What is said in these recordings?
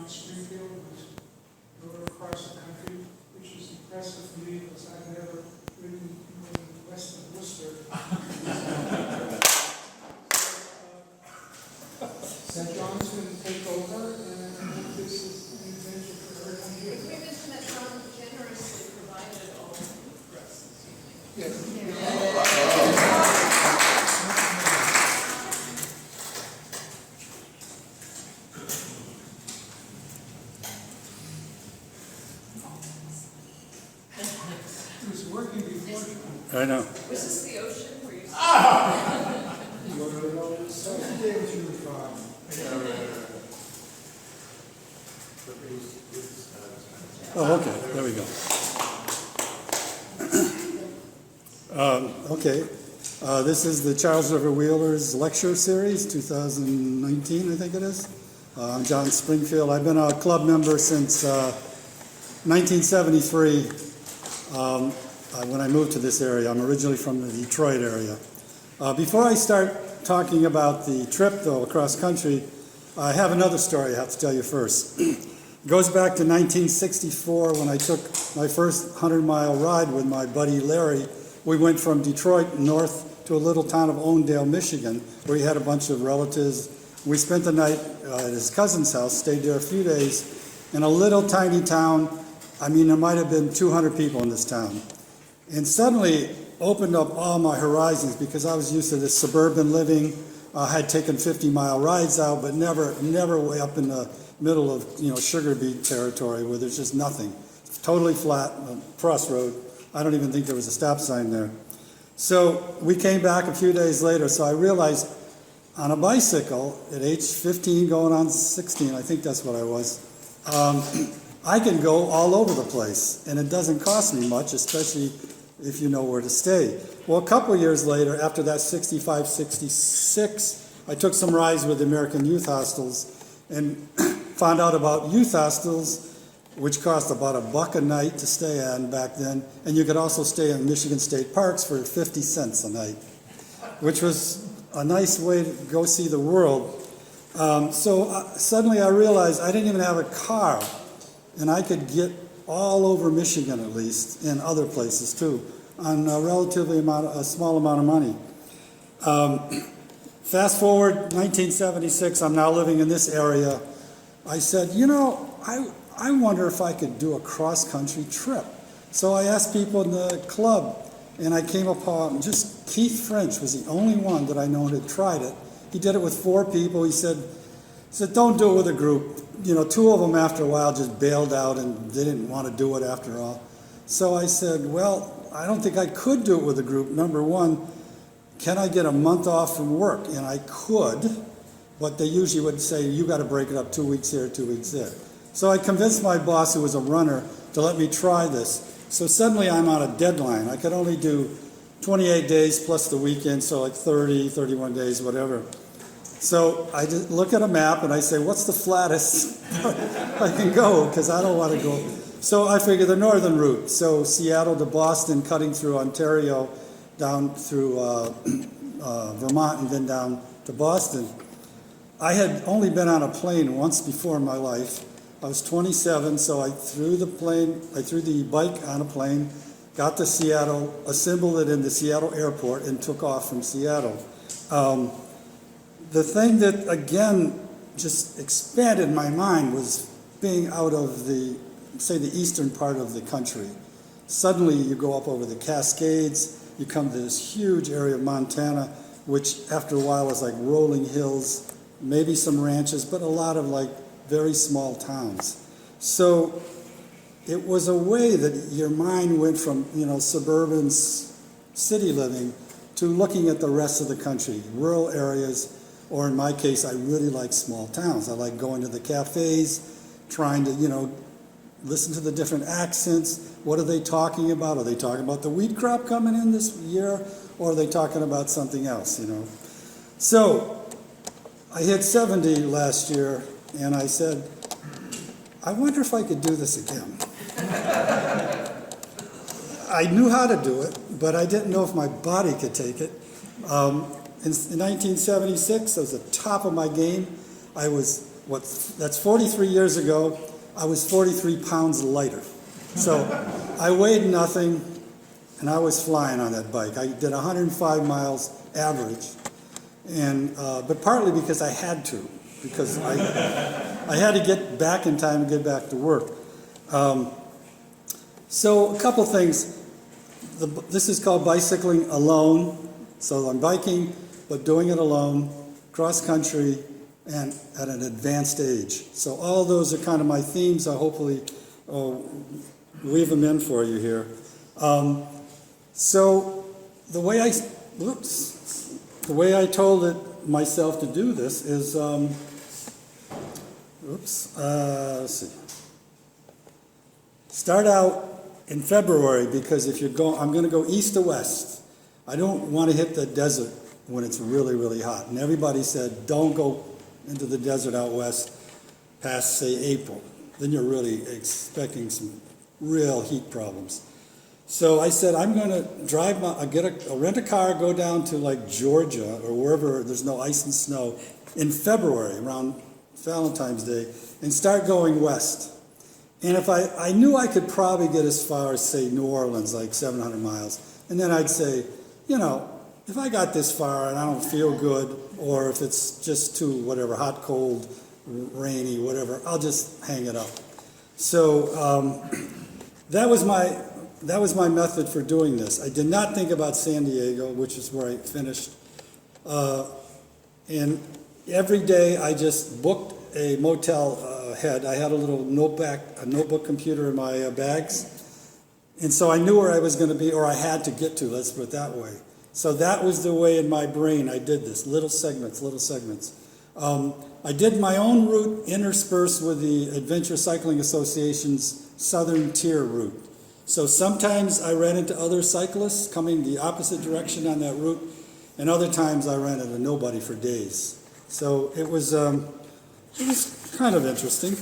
around Springfield, and rode across the country, which is impressive for me because I've never ridden west of Worcester. St. John's going to take over, and I hope this is an adventure for everyone here. We mentioned that John generously provided all of the press this evening. Yes. It was working before. I know. Was this the ocean where you You want to know this? So he gave it to the farm. Oh, okay, there we go. Okay, this is the Charles River Wheelers Lecture Series, 2019, I think it is. I'm John Springfield. I've been a club member since 1973 when I moved to this area. I'm originally from the Detroit area. Before I start talking about the trip, though, across country, I have another story I have to tell you first. It goes back to 1964 when I took my first 100-mile ride with my buddy Larry. We went from Detroit north to a little town of Oakdale, Michigan, where he had a bunch of relatives. We spent the night at his cousin's house, stayed there a few days, in a little tiny town. I mean, there might have been 200 people in this town. And suddenly opened up all my horizons because I was used to this suburban living. I had taken 50-mile rides out, but never way up in the middle of sugar beet territory where there's just nothing. It's totally flat, crossroad. I don't even think there was a stop sign there. So we came back a few days later, so I realized on a bicycle at age 15 going on 16, I think that's what I was, I can go all over the place, and it doesn't cost me much, especially if you know where to stay. Well, a couple of years later, after that 65, 66, I took some rides with the American Youth Hostels and found out about youth hostels, which cost about $1 a night to stay on back then, and you could also stay in Michigan State parks for 50 cents a night, which was a nice way to go see the world. Suddenly I realized I didn't even have a car, and I could get all over Michigan at least, and other places too, on a small amount of money. Fast forward 1976, I'm now living in this area. I said, I wonder if I could do a cross-country trip. So I asked people in the club, and I came upon just Keith French was the only one that I know had tried it. He did it with 4 people. He said, don't do it with a group. 2 of them after a while just bailed out and they didn't want to do it after all. So I said, well, I don't think I could do it with a group. Number one, can I get a month off from work? And I could, but they usually would say, you got to break it up 2 weeks here, 2 weeks there. So I convinced my boss, who was a runner, to let me try this. So suddenly I'm on a deadline. I could only do 28 days plus the weekend, so like 30, 31 days, whatever. So I just look at a map and I say, what's the flattest I can go? Because I don't want to go. So I figure the northern route. So Seattle to Boston, cutting through Ontario, down through Vermont, and then down to Boston. I had only been on a plane once before in my life. I was 27, so I threw the bike on a plane, got to Seattle, assembled it in the Seattle airport, and took off from Seattle. The thing that, again, just expanded my mind was being out of the eastern part of the country. Suddenly you go up over the Cascades, you come to this huge area of Montana, which after a while is like rolling hills, maybe some ranches, but a lot of like very small towns. So it was a way that your mind went from, suburban city living to looking at the rest of the country, rural areas, or in my case, I really like small towns. I like going to the cafes, trying to, listen to the different accents. What are they talking about? Are they talking about the wheat crop coming in this year, or are they talking about something else, So I hit 70 last year, and I said, I wonder if I could do this again. I knew how to do it, but I didn't know if my body could take it. In 1976, I was at the top of my game. I was that's 43 years ago. I was 43 pounds lighter. So I weighed nothing, and I was flying on that bike. I did 105 miles average, and but partly because I had to, because I had to get back in time and get back to work. So a couple things. This is called bicycling alone. So I'm biking, but doing it alone, cross country, and at an advanced age. So all those are kind of my themes. I'll hopefully weave them in for you here. So the way I told it myself to do this is, let's see. Start out in February, because if you're going, I'm going to go east to west. I don't want to hit the desert when it's really, really hot. And everybody said, don't go into the desert out west past, say, April. Then you're really expecting some real heat problems. So I said, I'm going to drive I'll rent a car, go down to like Georgia or wherever there's no ice and snow in February, around Valentine's Day, and start going west. And if I knew I could probably get as far as, say, New Orleans, like 700 miles, and then I'd say, you know, if I got this far and I don't feel good, or if it's just too, whatever, hot, cold, rainy, whatever, I'll just hang it up. So that was my method for doing this. I did not think about San Diego, which is where I finished. And every day I just booked a motel head. I had a little notebook computer in my bags. And so I knew where I was going to be, or I had to get to, let's put it that way. So that was the way in my brain I did this, little segments. I did my own route interspersed with the Adventure Cycling Association's Southern Tier route. So sometimes I ran into other cyclists coming the opposite direction on that route, and other times I ran into nobody for days. So it was kind of interesting.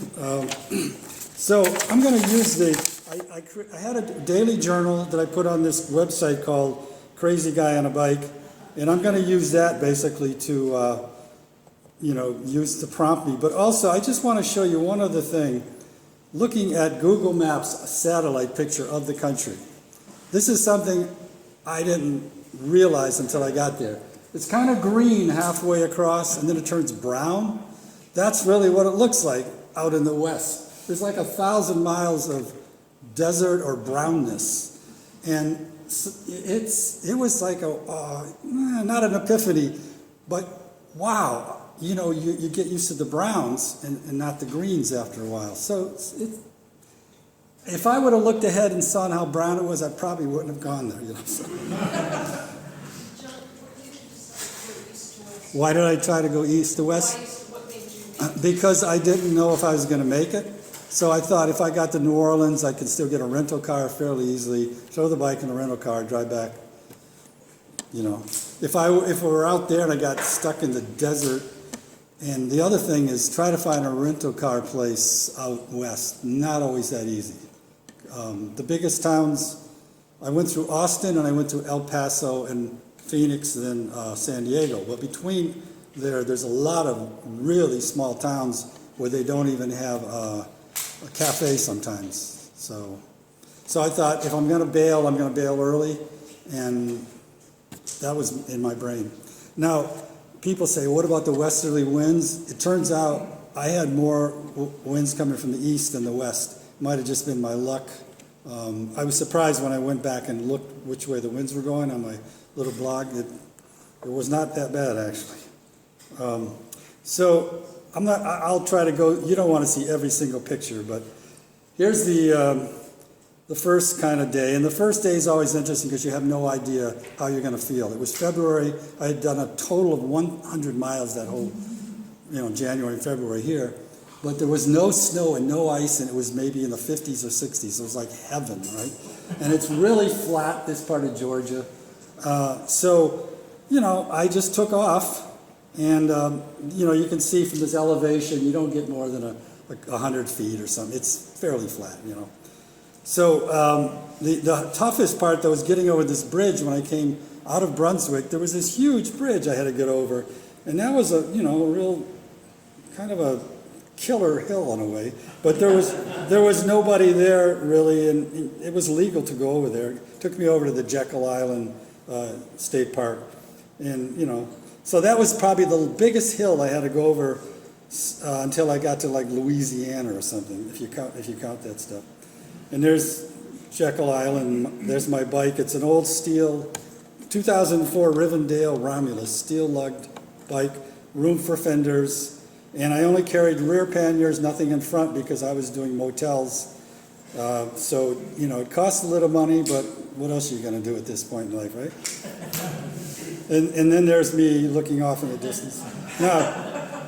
So I'm going to use I had a daily journal that I put on this website called Crazy Guy on a Bike, and I'm going to use that basically to, use to prompt me. But also, I just want to show you one other thing. Looking at Google Maps satellite picture of the country. This is something I didn't realize until I got there. It's kind of green halfway across, and then it turns brown. That's really what it looks like out in the west. There's like 1,000 miles of desert or brownness. And it was like not an epiphany, but wow, you get used to the browns and not the greens after a while. So if I would have looked ahead and saw how brown it was, I probably wouldn't have gone there. So. Why did I try to go east to west? Because I didn't know if I was going to make it. So I thought if I got to New Orleans, I could still get a rental car fairly easily, throw the bike in a rental car, drive back. If we were out there and I got stuck in the desert, and the other thing is try to find a rental car place out west. Not always that easy. The biggest towns, I went through Austin and I went to El Paso and Phoenix and then San Diego. But between there's a lot of really small towns where they don't even have a cafe sometimes. So I thought if I'm going to bail, I'm going to bail early, and that was in my brain. Now, people say, what about the westerly winds? It turns out I had more winds coming from the east than the west. Might have just been my luck. I was surprised when I went back and looked which way the winds were going on my little blog. It was not that bad, actually. So I'll try to go. You don't want to see every single picture, but here's the first kind of day. And the first day is always interesting because you have no idea how you're going to feel. It was February. I had done a total of 100 miles that whole, January and February here. But there was no snow and no ice, and it was maybe in the 50s or 60s. It was like heaven, right? And it's really flat, this part of Georgia. So I just took off. And, you can see from this elevation, you don't get more than 100 feet or something. It's fairly flat, So the toughest part, though, was getting over this bridge. When I came out of Brunswick, there was this huge bridge I had to get over. And that was a real kind of a killer hill in a way, but there was nobody there really, and it was legal to go over there. It took me over to the Jekyll Island State Park, and so that was probably the biggest hill I had to go over until I got to like Louisiana or something, if you count that stuff. And there's Jekyll Island. There's my bike. It's an old steel 2004 Rivendell Romulus steel lugged bike, room for fenders. And I only carried rear panniers, nothing in front, because I was doing motels. So, it costs a little money, but what else are you going to do at this point in life, right? And then there's me looking off in the distance. Now,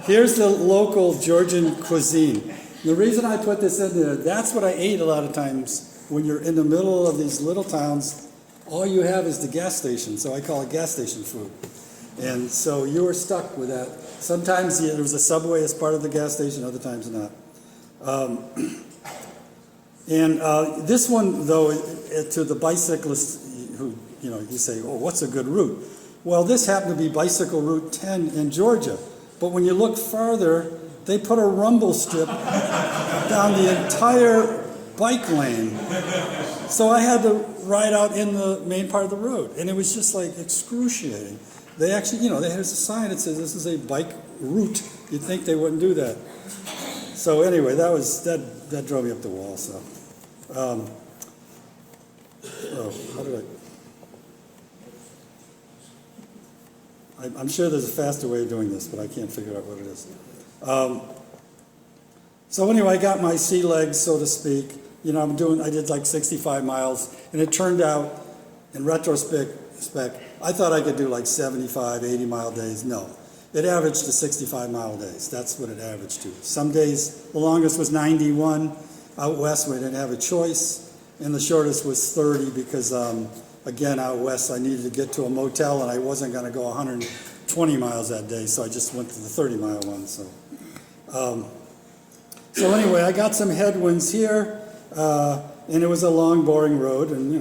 here's the local Georgian cuisine. The reason I put this in there, that's what I ate a lot of times when you're in the middle of these little towns. All you have is the gas station, so I call it gas station food. And so you were stuck with that. Sometimes there was a Subway as part of the gas station, other times not. This one, though, to the bicyclists who, you say, oh, what's a good route? Well, this happened to be Bicycle Route 10 in Georgia. But when you look farther, they put a rumble strip down the entire bike lane. So I had to ride out in the main part of the road. And it was just like excruciating. They actually, there's a sign that says this is a bike route. You'd think they wouldn't do that. So anyway, that drove me up the wall. So, how did I'm sure there's a faster way of doing this, but I can't figure out what it is. So anyway, I got my sea legs, so to speak. I did like 65 miles, and it turned out, in retrospect, I thought I could do like 75, 80-mile days. No, it averaged to 65-mile days. That's what it averaged to. Some days, the longest was 91. Out west, we didn't have a choice, and the shortest was 30 because, again, out west, I needed to get to a motel, and I wasn't going to go 120 miles that day, so I just went to the 30-mile one. So anyway, I got some headwinds here, and it was a long, boring road, and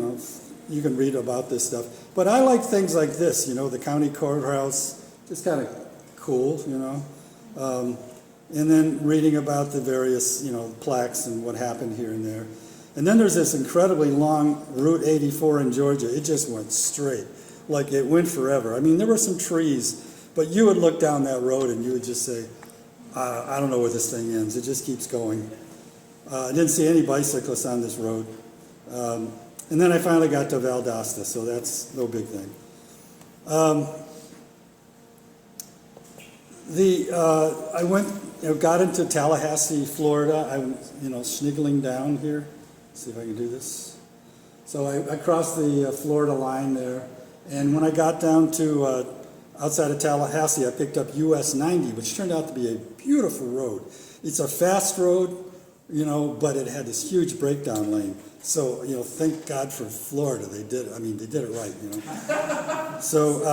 you can read about this stuff. But I like things like this, the county courthouse, just kind of cool, and then reading about the various, plaques and what happened here and there. And then there's this incredibly long Route 84 in Georgia. It just went straight, like it went forever. I mean, there were some trees, but you would look down that road and you would just say, I don't know where this thing ends. It just keeps going. I didn't see any bicyclists on this road. And then I finally got to Valdosta, so that's no big thing. I got into Tallahassee, Florida. I'm, sniggling down here. See if I can do this. So I crossed the Florida line there, and when I got down to outside of Tallahassee, I picked up US 90, which turned out to be a beautiful road. It's a fast road, but it had this huge breakdown lane. So, thank God for Florida. They did it right, So,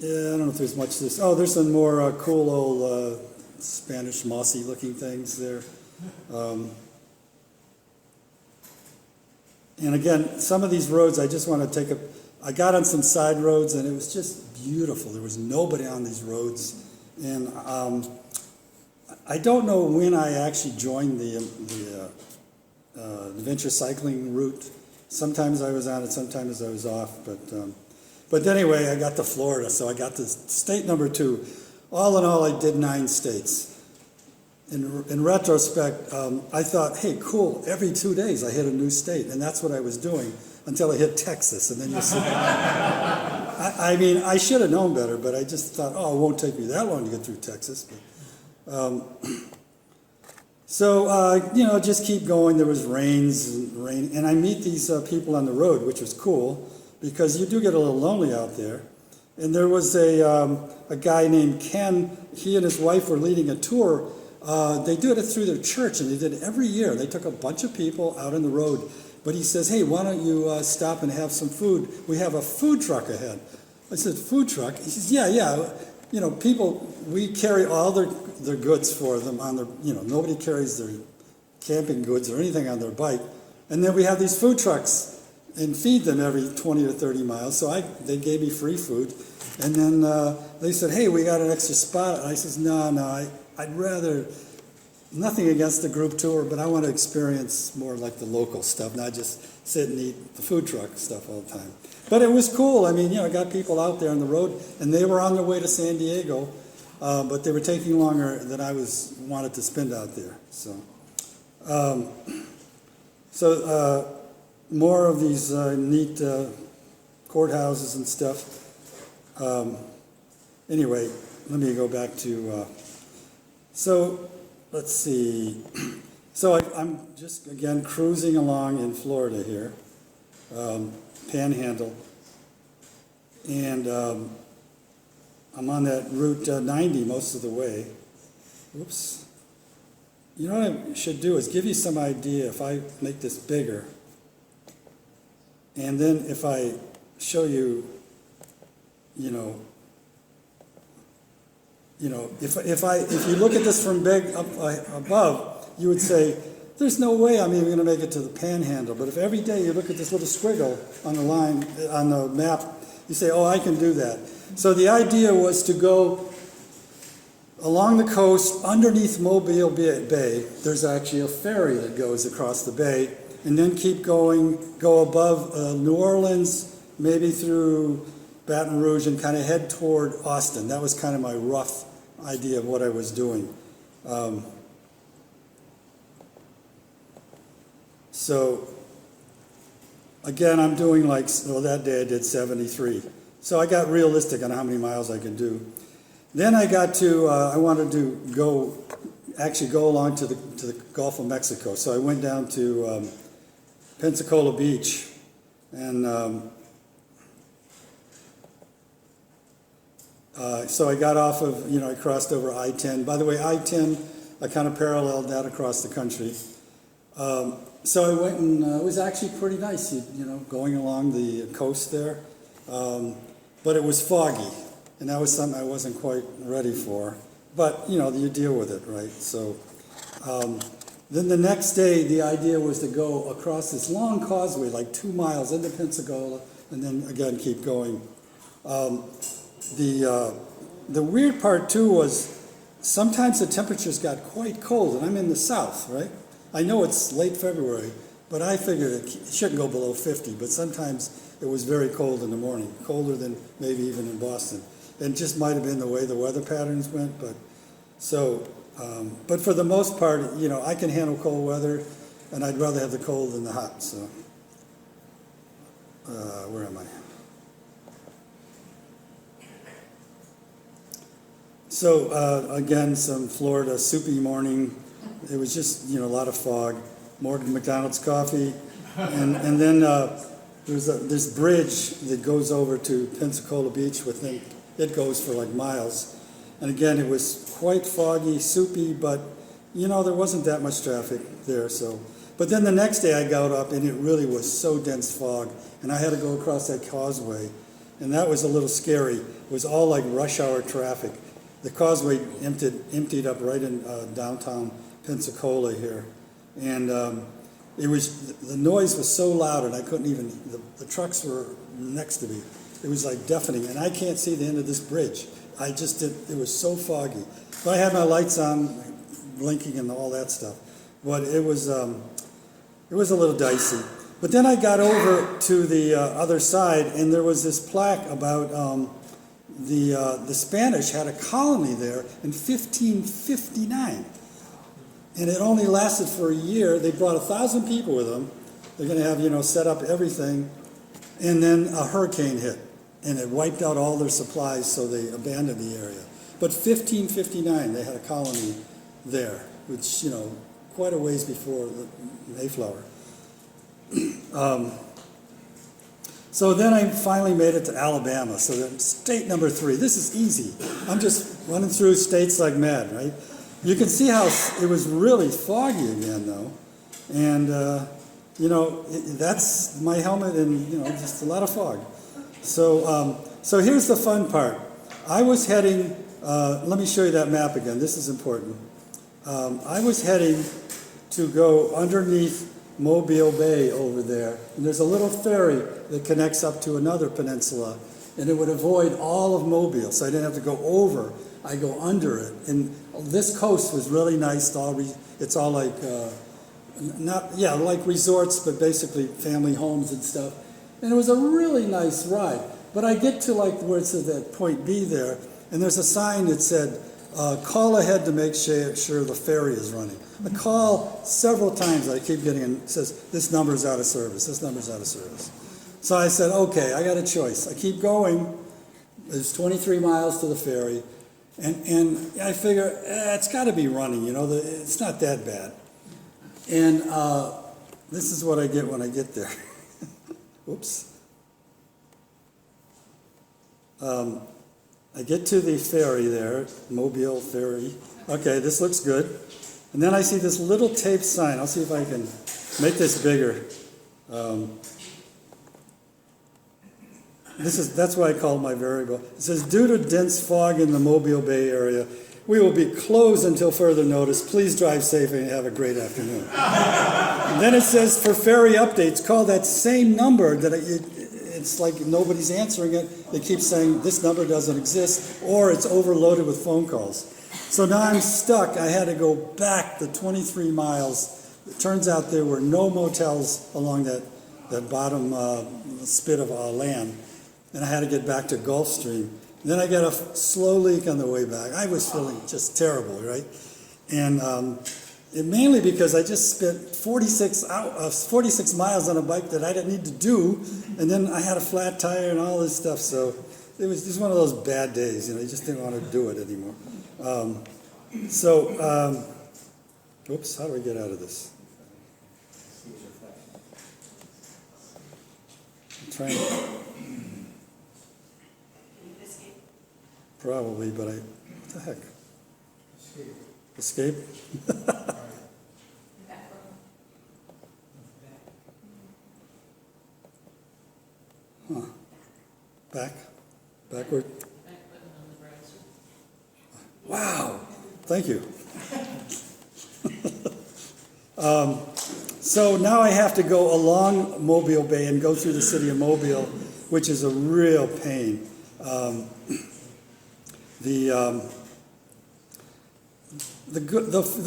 I don't know if there's much to this. Oh, there's some more cool old Spanish mossy looking things there. And again, some of these roads, I just want to I got on some side roads and it was just beautiful. There was nobody on these roads. And I don't know when I actually joined the adventure cycling route. Sometimes I was on it, sometimes I was off. But anyway, I got to Florida, so I got to state number 2. All in all, I did 9 states. In retrospect, I thought, hey, cool, every 2 days I hit a new state, and that's what I was doing until I hit Texas, and then you see. I should have known better, but I just thought, it won't take me that long to get through Texas. But, just keep going. There was rain, and I meet these people on the road, which was cool, because you do get a little lonely out there. And there was a guy named Ken. He and his wife were leading a tour. They did it through their church, and they did it every year. They took a bunch of people out on the road. But he says, hey, why don't you stop and have some food? We have a food truck ahead. I said, food truck? He says, yeah. People, we carry all their goods for them on their, nobody carries their camping goods or anything on their bike. And then we have these food trucks. and feed them every 20 or 30 miles. So they gave me free food. And then they said, hey, we got an extra spot. And I says, no, I'd rather, nothing against the group tour, but I want to experience more like the local stuff, not just sit and eat the food truck stuff all the time. But it was cool. I mean, you know, I got people out there on the road, and they were on their way to San Diego, but they were taking longer than I wanted to spend out there. So, more of these neat courthouses and stuff. Anyway, let me go back to. So, let's see. So I'm just again cruising along in Florida here. Panhandle, and I'm on that Route 90 most of the way. Oops. You know what I should do is give you some idea if I make this bigger, and then if I show you, if you look at this from big up above, you would say, there's no way I'm even going to make it to the Panhandle. But if every day you look at this little squiggle on the line, on the map, you say, oh, I can do that. So the idea was to go along the coast, underneath Mobile Bay. There's actually a ferry that goes across the bay, and then keep going, go above New Orleans, maybe through Baton Rouge, and kind of head toward Austin. That was kind of my rough idea of what I was doing. So, again, I'm doing that day I did 73. So I got realistic on how many miles I could do. Then I got to, I wanted to go along to the Gulf of Mexico. So I went down to Pensacola Beach, and so I got off of, I crossed over I-10. By the way, I-10, I kind of paralleled that across the country. So I went, and it was actually pretty nice, going along the coast there. But it was foggy, and that was something I wasn't quite ready for. But, you deal with it, right? So then the next day, the idea was to go across this long causeway, like 2 miles into Pensacola, and then again keep going. The weird part, too, was sometimes the temperatures got quite cold, and I'm in the south, right? I know it's late February, but I figured it shouldn't go below 50, but sometimes it was very cold in the morning, colder than maybe even in Boston. And it just might have been the way the weather patterns went, but for the most part, I can handle cold weather, and I'd rather have the cold than the hot, so. Where am I? So, again, some Florida soupy morning. It was just, a lot of fog, more McDonald's coffee, and then there's this bridge that goes over to Pensacola Beach. It goes for like miles, and again, it was quite foggy, soupy, but there wasn't that much traffic there. So, but then the next day I got up, and it really was so dense fog, and I had to go across that causeway, and that was a little scary. It was all like rush hour traffic. The causeway emptied up right in downtown Pensacola here, and the noise was so loud, and I couldn't even. The trucks were next to me. It was like deafening, and I can't see the end of this bridge. It was so foggy. But I had my lights on, blinking and all that stuff. But it was a little dicey. But then I got over to the other side, and there was this plaque about the Spanish had a colony there in 1559. And it only lasted for a year. They brought 1,000 people with them. They're going to have, set up everything. And then a hurricane hit, and it wiped out all their supplies, so they abandoned the area. But 1559, they had a colony there, which, quite a ways before the Mayflower. So then I finally made it to Alabama. So then state number 3. This is easy. I'm just running through states like mad, right? You can see how it was really foggy again, though. And, that's my helmet and, just a lot of fog. So here's the fun part. I was heading, let me show you that map again. This is important. I was heading to go underneath Mobile Bay over there. And there's a little ferry that connects up to another peninsula. And it would avoid all of Mobile, so I didn't have to go over. I go under it. And this coast was really nice. It's all like, like resorts, but basically family homes and stuff. And it was a really nice ride. But I get to like where it says that point B there, and there's a sign that said, call ahead to make sure the ferry is running. I call several times, I keep getting, and it says, this number's out of service, this number's out of service. So I said, okay, I got a choice. I keep going, there's 23 miles to the ferry, and I figure, it's gotta be running, it's not that bad. And this is what I get when I get there. Oops. I get to the ferry there, Mobile Ferry. Okay, this looks good. And then I see this little tape sign. I'll see if I can make this bigger. That's why I call it my variable. It says, due to dense fog in the Mobile Bay area, we will be closed until further notice. Please drive safe and have a great afternoon. And then it says, for ferry updates, call that same number that it's like nobody's answering it. They keep saying this number doesn't exist, or it's overloaded with phone calls. So now I'm stuck. I had to go back the 23 miles. It turns out there were no motels along that bottom spit of land. And I had to get back to Gulfstream. And then I got a slow leak on the way back. I was feeling just terrible, right? And mainly because I just spent 46 miles on a bike that I didn't need to do, and then I had a flat tire and all this stuff. So it was just one of those bad days. You just didn't want to do it anymore. Oops, how do we get out of this? I'm trying to. Probably, but what the heck? Escape? Huh. Backward? Wow, thank you. So now I have to go along Mobile Bay and go through the city of Mobile, which is a real pain. The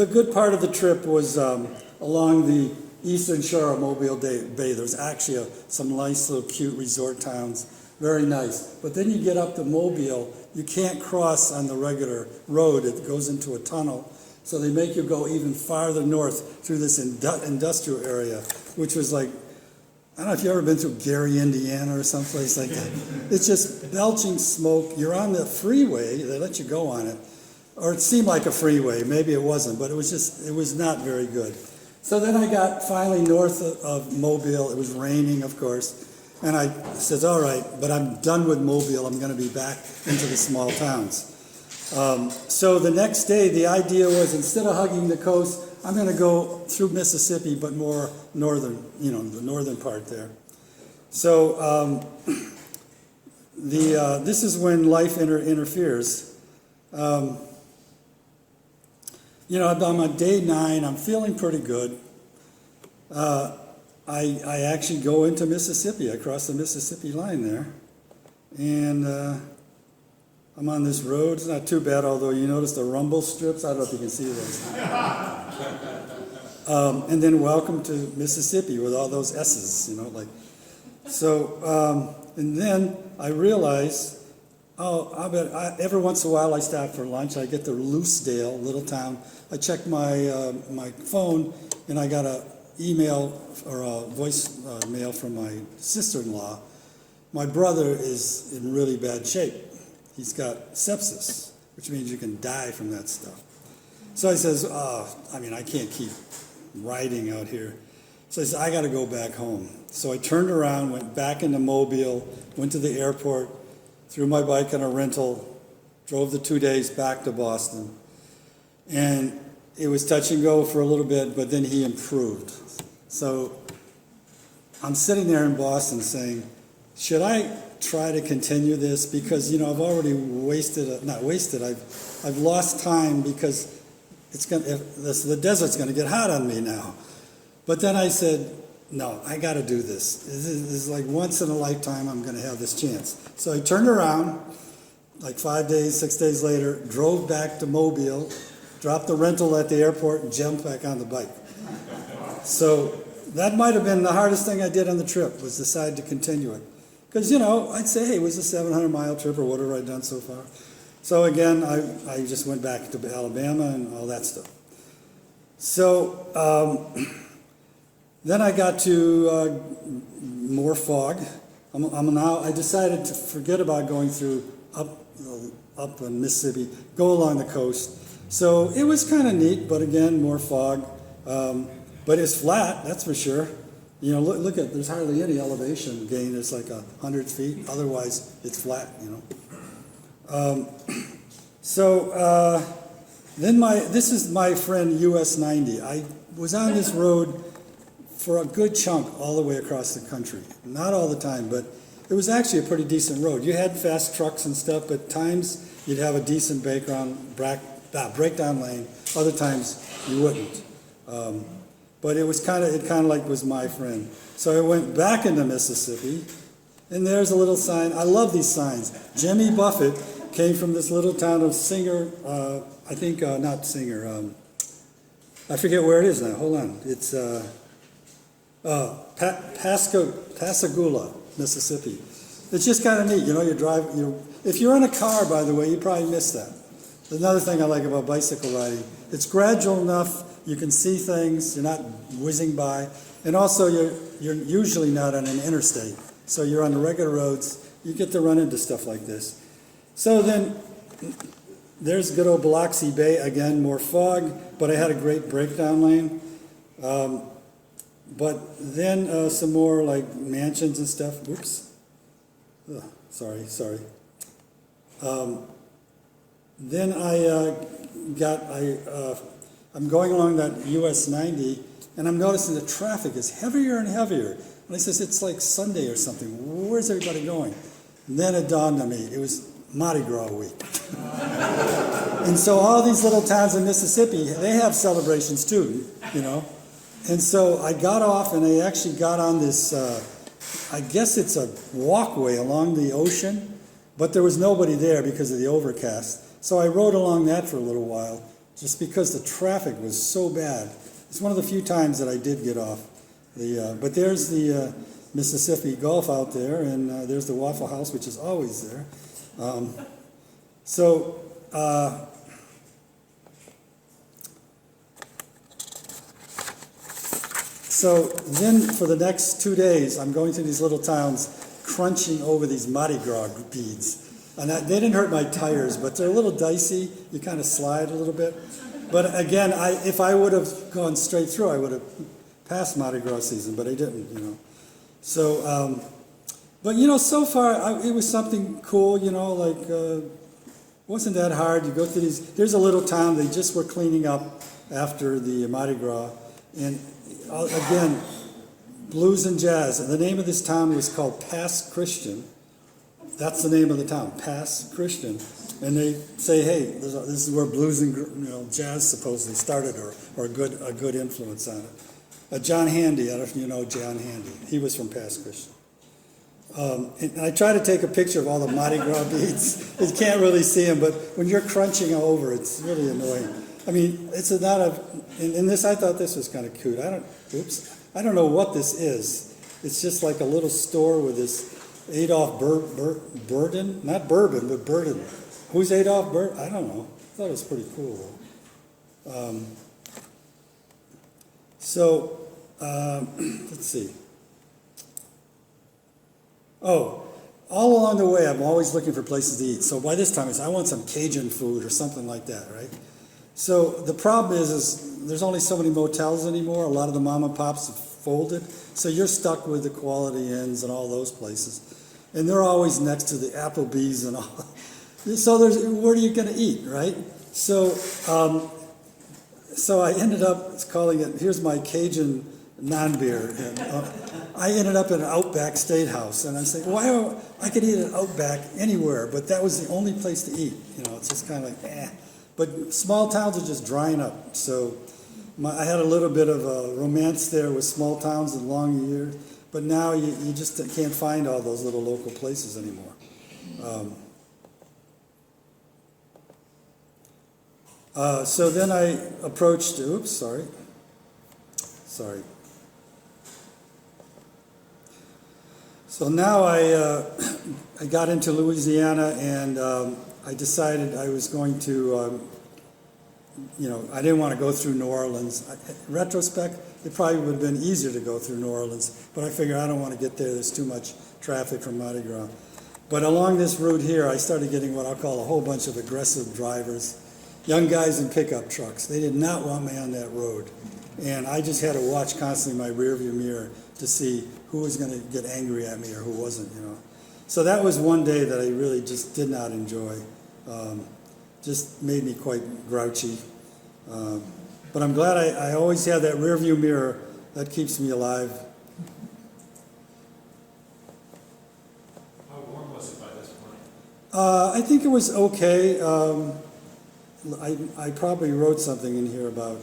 good part of the trip was along the eastern shore of Mobile Bay. There's actually some nice little cute resort towns, very nice. But then you get up to Mobile, you can't cross on the regular road. It goes into a tunnel. So they make you go even farther north through this industrial area, which was like, I don't know if you've ever been through Gary, Indiana or someplace like that. It's just belching smoke. You're on the freeway. They let you go on it. Or it seemed like a freeway. Maybe it wasn't, but it was not very good. So then I got finally north of Mobile. It was raining, of course. And I said, all right, but I'm done with Mobile. I'm going to be back into the small towns. So the next day, the idea was, instead of hugging the coast, I'm going to go through Mississippi, but more northern, the northern part there. So this is when life interferes. I'm on day 9. I'm feeling pretty good. I actually go into Mississippi. I cross the Mississippi line there. And I'm on this road. It's not too bad, although you notice the rumble strips. I don't know if you can see those. And then welcome to Mississippi with all those S's, and then I realize, every once in a while I stop for lunch. I get to Loosedale, little town. I check my phone, and I got an email or a voice mail from my sister-in-law. My brother is in really bad shape. He's got sepsis, which means you can die from that stuff. So I says, I can't keep riding out here. So I said, I got to go back home. So I turned around, went back into Mobile, went to the airport, threw my bike on a rental, drove the 2 days back to Boston. And it was touch and go for a little bit, but then he improved. So I'm sitting there in Boston saying, should I try to continue this? Because, I've already I've lost time because the desert's going to get hot on me now. But then I said, no, I got to do this. This is like once in a lifetime I'm going to have this chance. So I turned around, like 5 days, 6 days later, drove back to Mobile, dropped the rental at the airport, and jumped back on the bike. So that might have been the hardest thing I did on the trip, was decide to continue it. Because, I'd say, hey, it was a 700-mile trip or whatever I'd done so far. So again, I just went back to Alabama and all that stuff. So then I got to more fog. I decided to forget about going through up in Mississippi, go along the coast. So it was kind of neat, but again, more fog. But it's flat, that's for sure. Look at, there's hardly any elevation gain. It's like 100 feet. Otherwise, it's flat, Then this is my friend US 90. I was on this road for a good chunk all the way across the country. Not all the time, but it was actually a pretty decent road. You had fast trucks and stuff, but at times you'd have a decent breakdown lane. Other times you wouldn't. But it kind of like was my friend. So I went back into Mississippi, and there's a little sign. I love these signs. Jimmy Buffett came from this little town of Singer, not Singer. I forget where it is now. Hold on. It's Pascagoula, Mississippi. It's just kind of neat. If you're in a car, by the way, you probably missed that. Another thing I like about bicycle riding, it's gradual enough. You can see things, you're not whizzing by, and also you're usually not on an interstate. So you're on the regular roads, you get to run into stuff like this. So then, there's good old Biloxi Bay, again, more fog, but I had a great breakdown lane. But then some more like mansions and stuff. Oops. Ugh, sorry. Then I'm going along that US 90, and I'm noticing the traffic is heavier and heavier. And I says, it's like Sunday or something. Where's everybody going? And then it dawned on me, it was Mardi Gras week. And so all these little towns in Mississippi, they have celebrations too, And so I got off, and I actually got on this, I guess it's a walkway along the ocean, but there was nobody there because of the overcast. So I rode along that for a little while, just because the traffic was so bad. It's one of the few times that I did get off. But there's the Mississippi Gulf out there, and there's the Waffle House, which is always there. So then for the next 2 days, I'm going through these little towns, crunching over these Mardi Gras beads. And they didn't hurt my tires, but they're a little dicey. You kind of slide a little bit. But again, if I would have gone straight through, I would have passed Mardi Gras season, but I didn't, So, so far, it was something cool, wasn't that hard. You go through there's a little town, they just were cleaning up after the Mardi Gras. And again, blues and jazz. And the name of this town was called Pass Christian. That's the name of the town, Pass Christian. And they say, hey, this is where blues and jazz supposedly started, or a good influence on it. John Handy, I don't know if you know John Handy. He was from Pass Christian. And I try to take a picture of all the Mardi Gras beads. You can't really see them, but when you're crunching over, it's really annoying. I mean, in this, I thought this was kind of cute. I don't know what this is. It's just like a little store with this Adolf Burden, not Bourbon, but Burden. Who's Adolf Burden? I don't know. I thought it was pretty cool. Let's see. Oh, all along the way, I'm always looking for places to eat. So by this time, I want some Cajun food or something like that, right? So the problem is there's only so many motels anymore. A lot of the mom and pops have folded. So you're stuck with the Quality Inns and all those places. And they're always next to the Applebee's and all. So where are you going to eat, right? So I ended up calling it, here's my Cajun non-beer. And, I ended up at an Outback Steakhouse. And I was like, I could eat at Outback anywhere, but that was the only place to eat. It's just kind of like, eh. But small towns are just drying up. So I had a little bit of a romance there with small towns and long years, but now you just can't find all those little local places anymore. So then I approached, sorry. So now I got into Louisiana, and I decided I was going to, I didn't want to go through New Orleans. In retrospect, it probably would have been easier to go through New Orleans, but I figured I don't want to get there. There's too much traffic from Mardi Gras. But along this route here, I started getting what I'll call a whole bunch of aggressive drivers, young guys in pickup trucks. They did not want me on that road. And I just had to watch constantly my rearview mirror to see who was going to get angry at me or who wasn't, So that was one day that I really just did not enjoy. Just made me quite grouchy. But I'm glad I always have that rearview mirror. That keeps me alive. How warm was it by this point? I think it was okay. I probably wrote something in here about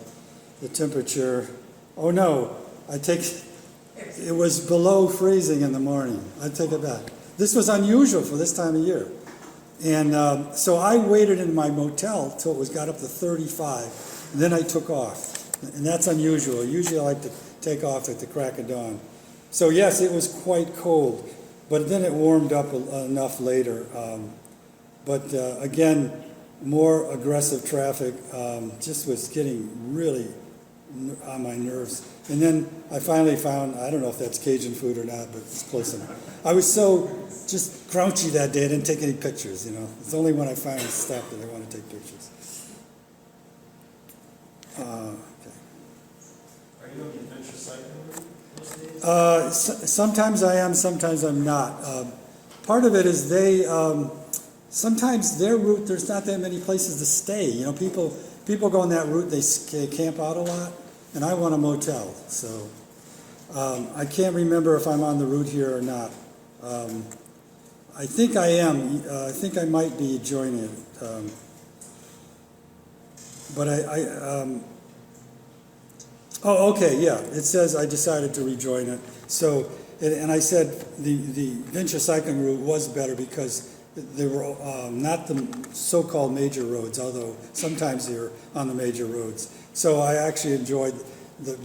the temperature. Oh no, it was below freezing in the morning. I take it back. This was unusual for this time of year. And so I waited in my motel till it got up to 35, and then I took off. And that's unusual. Usually I like to take off at the crack of dawn. So yes, it was quite cold, but then it warmed up enough later. But again, more aggressive traffic just was getting really on my nerves. And then I finally found, I don't know if that's Cajun food or not, but it's close enough. I was so just grouchy that day, I didn't take any pictures, It's only when I finally stopped that I want to take pictures. Okay. Are you on the adventure cycling route most days? Sometimes I am, sometimes I'm not. Part of it is sometimes their route, there's not that many places to stay. People go on that route, they camp out a lot, and I want a motel. So I can't remember if I'm on the route here or not. I think I am. I think I might be joining it. But okay, yeah. It says I decided to rejoin it. So, and I said the venture cycling route was better because they were not the so-called major roads, although sometimes they're on the major roads. So I actually enjoyed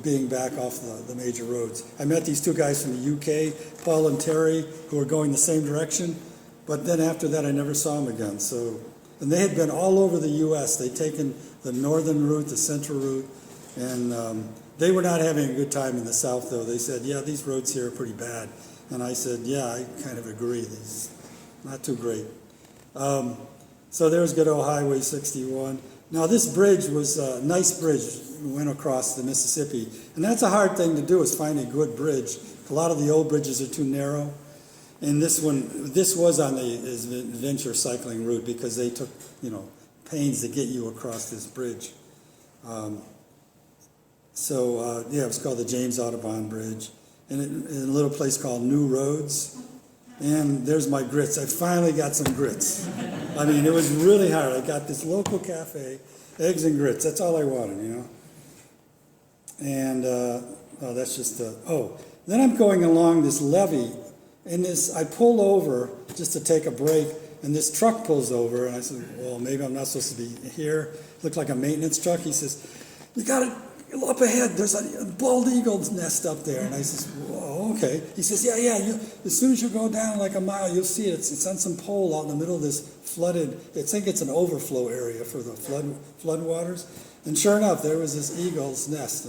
being back off the major roads. I met these two guys from the UK, Paul and Terry, who were going the same direction, but then after that I never saw them again. So, and they had been all over the U.S. They'd taken the northern route, the central route, and they were not having a good time in the south, though. They said, yeah, these roads here are pretty bad. And I said, yeah, I kind of agree. These not too great. So there's good old Highway 61. Now this bridge was a nice bridge. We went across the Mississippi. And that's a hard thing to do, is find a good bridge. A lot of the old bridges are too narrow. And this was on the adventure cycling route because they took, pains to get you across this bridge. Yeah, it was called the James Audubon Bridge. And in a little place called New Roads. And there's my grits. I finally got some grits. I mean, it was really hard. I got this local cafe, eggs and grits. That's all I wanted, And, that's just then I'm going along this levee, and I pull over just to take a break, and this truck pulls over, and I said, well, maybe I'm not supposed to be here. It looked like a maintenance truck. He says, you got it. Up ahead, there's a bald eagle's nest up there. And I says, whoa, okay. He says, yeah, as soon as you go down like a mile, you'll see it. It's on some pole out in the middle of this flooded, I think it's an overflow area for the flood waters. And sure enough, there was this eagle's nest.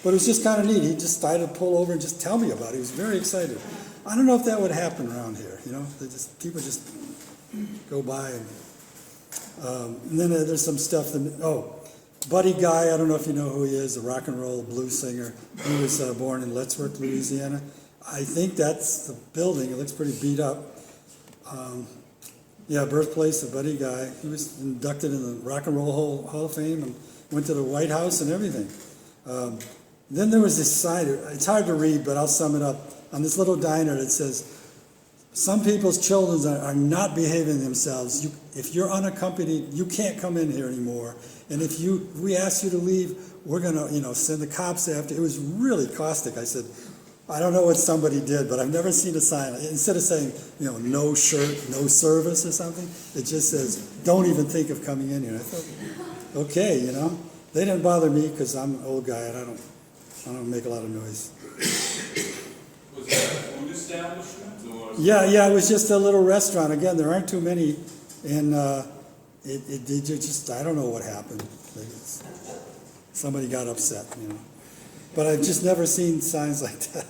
But it was just kind of neat. He just started to pull over and just tell me about it. He was very excited. I don't know if that would happen around here, people just go by. And then there's some stuff Buddy Guy, I don't know if you know who he is, a rock and roll blues singer. He was born in Lettsworth, Louisiana. I think that's the building. It looks pretty beat up. Birthplace of Buddy Guy. He was inducted in the Rock and Roll Hall of Fame and went to the White House and everything. Then there was this sign. It's hard to read, but I'll sum it up. On this little diner, it says, some people's children are not behaving themselves. If you're unaccompanied, you can't come in here anymore. And if we ask you to leave, we're gonna, send the cops after. It was really caustic. I said, I don't know what somebody did, but I've never seen a sign. Instead of saying, no shirt, no service or something, it just says, don't even think of coming in here. I thought, okay, they didn't bother me because I'm an old guy and I don't make a lot of noise. Was that a food establishment or? Yeah, it was just a little restaurant. Again, there aren't too many, and it just, I don't know what happened. Somebody got upset, But I've just never seen signs like that.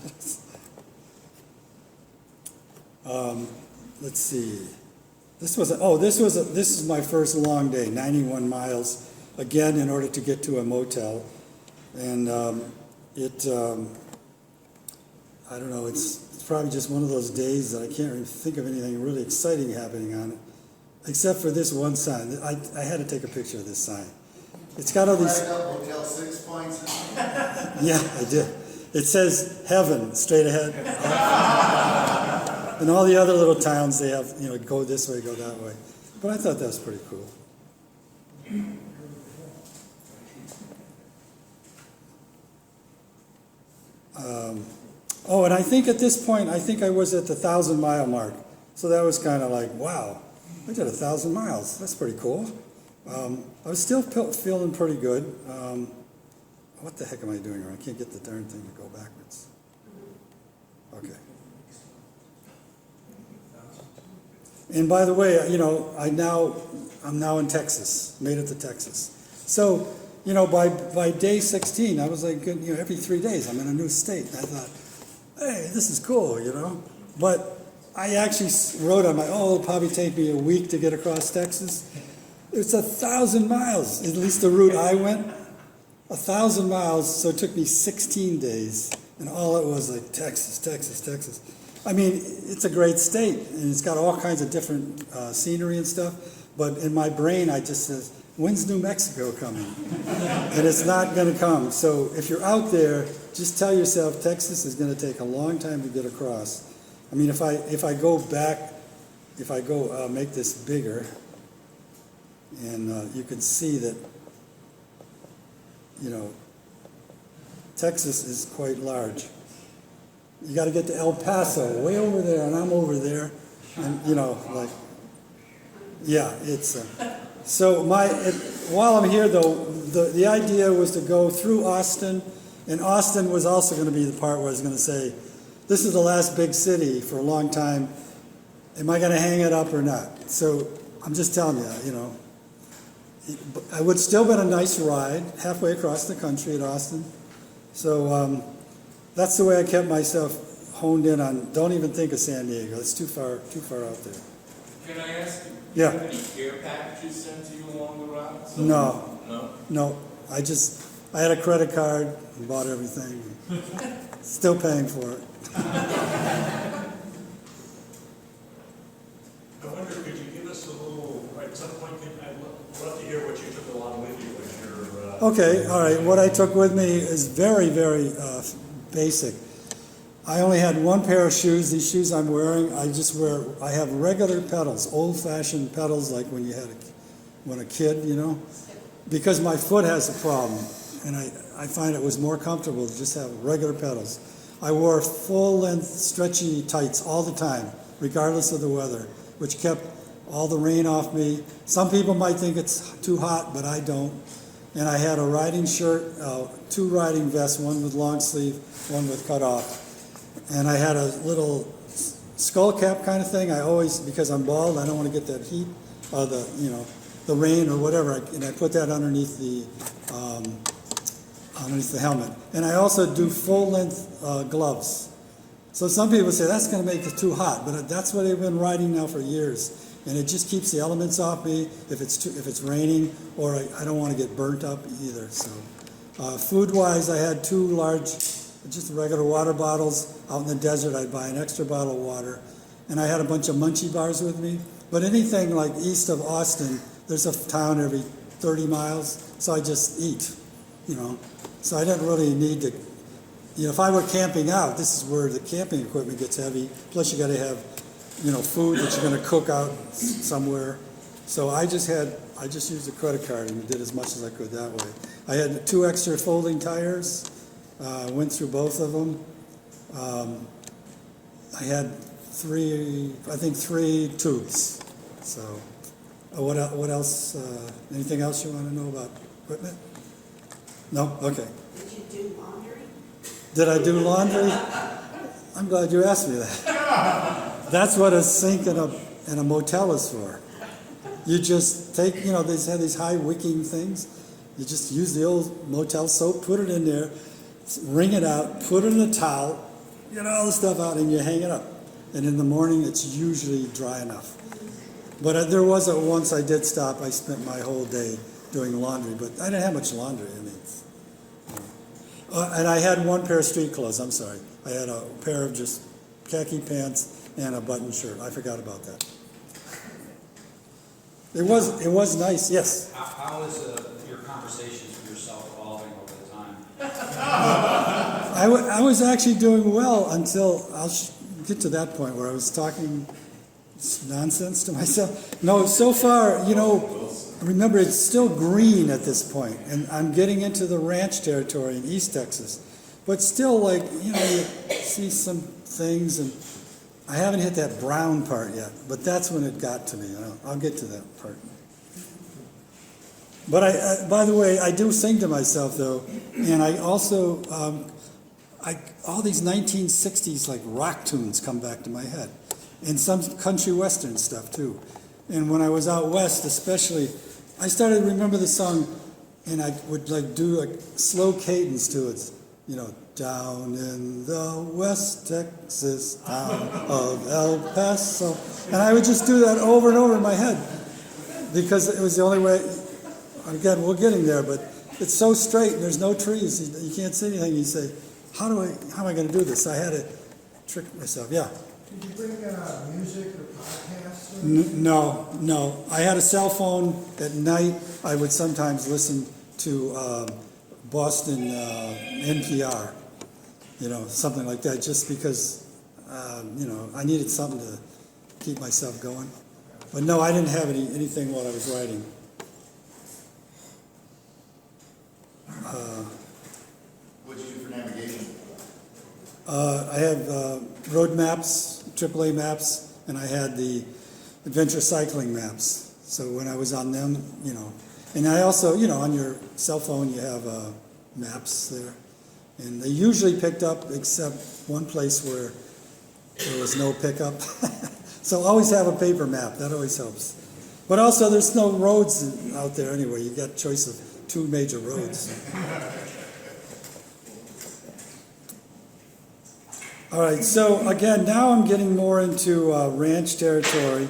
Let's see. This is my first long day, 91 miles, again, in order to get to a motel. And I don't know, it's probably just one of those days that I can't really think of anything really exciting happening on it, except for this one sign. I had to take a picture of this sign. It's got all these. Hotel 6 Points. Yeah, I did. It says heaven straight ahead. And all the other little towns, they have, go this way, go that way. But I thought that was pretty cool. And I think at this point, I was at the 1,000-mile mark. So that was kind of like, wow, I did 1,000 miles. That's pretty cool. I was still feeling pretty good. What the heck am I doing here? I can't get the darn thing to go backwards. Okay. And by the way, I'm now in Texas, made it to Texas. So, by day 16, I was like, every 3 days I'm in a new state. And I thought, hey, this is cool, But I actually wrote on it'll probably take me a week to get across Texas. It's 1,000 miles, at least the route I went. 1,000 miles, so it took me 16 days. And all it was like Texas, Texas, Texas. I mean, it's a great state, and it's got all kinds of different scenery and stuff. But in my brain, I just says, when's New Mexico coming? And it's not going to come. So if you're out there, just tell yourself Texas is going to take a long time to get across. I mean, if I go make this bigger, and you can see that, Texas is quite large. You got to get to El Paso, way over there, and I'm over there, and it's. So while I'm here though, the idea was to go through Austin, and Austin was also going to be the part where I was going to say, this is the last big city for a long time. Am I going to hang it up or not? So I'm just telling you, it would still been a nice ride halfway across the country at Austin. So that's the way I kept myself honed in on. Don't even think of San Diego. It's too far out there. Can I ask you? Yeah. Do you have any care packages sent to you along the route? No. I had a credit card and bought everything. Still paying for it. I wonder, could you give us a little, at some point, I'd love to hear what you took along with you as your... Okay, all right. What I took with me is very, very basic. I only had one pair of shoes. These shoes I'm wearing, I have regular pedals, old-fashioned pedals like when a kid, because my foot has a problem, and I find it was more comfortable to just have regular pedals. I wore full-length stretchy tights all the time, regardless of the weather, which kept all the rain off me. Some people might think it's too hot, but I don't. And I had a riding shirt, 2 riding vests, one with long sleeve, one with cut off. And I had a little skull cap kind of thing. I always, because I'm bald, I don't want to get that heat, the rain or whatever. And I put that underneath the helmet. And I also do full-length gloves. So some people say that's going to make it too hot, but that's what I've been riding now for years. And it just keeps the elements off me if it's raining, or I don't want to get burnt up either. So food-wise, I had 2 large, just regular water bottles. Out in the desert, I'd buy an extra bottle of water. And I had a bunch of munchie bars with me. But anything like east of Austin, there's a town every 30 miles, so I just eat, So I didn't really need to, if I were camping out, this is where the camping equipment gets heavy. Plus you got to have food that you're gonna cook out somewhere. So I just used a credit card and did as much as I could that way. I had 2 extra folding tires, went through both of them. I had 3 tubes. So, what else, anything else you wanna know about equipment? No? Okay. Did you do laundry? Did I do laundry? I'm glad you asked me that. That's what a sink in a motel is for. You just take, they have these high wicking things. You just use the old motel soap, put it in there, wring it out, put it in a towel, get all the stuff out, and you hang it up. And in the morning, it's usually dry enough. But there was once I did stop. I spent my whole day doing laundry, but I didn't have much laundry. And I had 1 pair of street clothes. I'm sorry. I had a pair of just khaki pants and a button shirt. I forgot about that. It was nice. Yes. How is your conversations with yourself evolving over the time? I was actually doing well until I'll get to that point where I was talking nonsense to myself. No, so far, remember it's still green at this point, and I'm getting into the ranch territory in East Texas. But still, you see some things, and I haven't hit that brown part yet, but that's when it got to me. I'll get to that part. But by the way, I do sing to myself, though, and I also, all these 1960s, rock tunes come back to my head, and some country western stuff, too. And when I was out west, especially, I started to remember the song, and I would, do a slow cadence to it, down in the West Texas town of El Paso. And I would just do that over and over in my head because it was the only way. Again, we're getting there, but it's so straight and there's no trees. You can't see anything. You say, how am I going to do this? I had to trick myself. Yeah. Did you bring music or podcasts? No. I had a cell phone at night. I would sometimes listen to Boston NPR. Something like that, just because, I needed something to keep myself going. But no, I didn't have anything while I was writing. What did you do for navigation? I have road maps, AAA maps, and I had the adventure cycling maps. So when I was on them, and I also, on your cell phone you have maps there. And they usually picked up, except one place where there was no pickup. So always have a paper map. That always helps. But also, there's no roads out there anyway. You got choice of 2 major roads. All right. So again, now I'm getting more into ranch territory,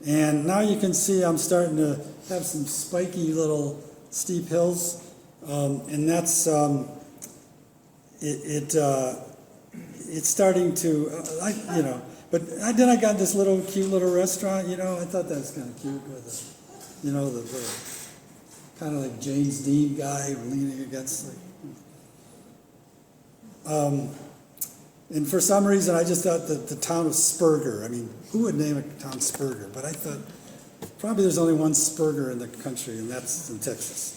and now you can see I'm starting to have some spiky little steep hills, and that's. It's starting to, but then I got this cute little restaurant, I thought that was kind of cute with the kind of like James Dean guy leaning against and for some reason I just thought that the town of Spurger, who would name a town Spurger? But I thought probably there's only one Spurger in the country, and that's in Texas.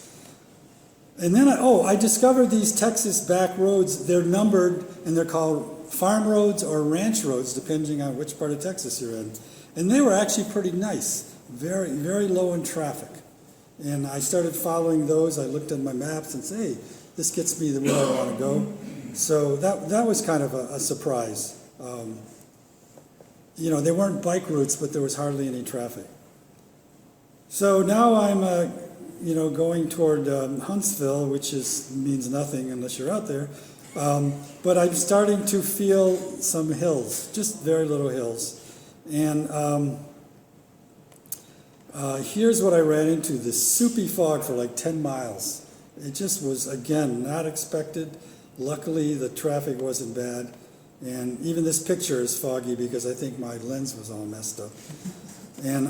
And then I discovered these Texas back roads. They're numbered, and they're called farm roads or ranch roads, depending on which part of Texas you're in. And they were actually pretty nice, very, very low in traffic. And I started following those. I looked at my maps and said, hey, this gets me where I want to go. So that was kind of a surprise. They weren't bike routes, but there was hardly any traffic. So now I'm going toward Huntsville, which means nothing unless you're out there. But I'm starting to feel some hills, just very little hills. And here's what I ran into, this soupy fog for 10 miles. It just was, again, not expected. Luckily, the traffic wasn't bad. And even this picture is foggy because I think my lens was all messed up. And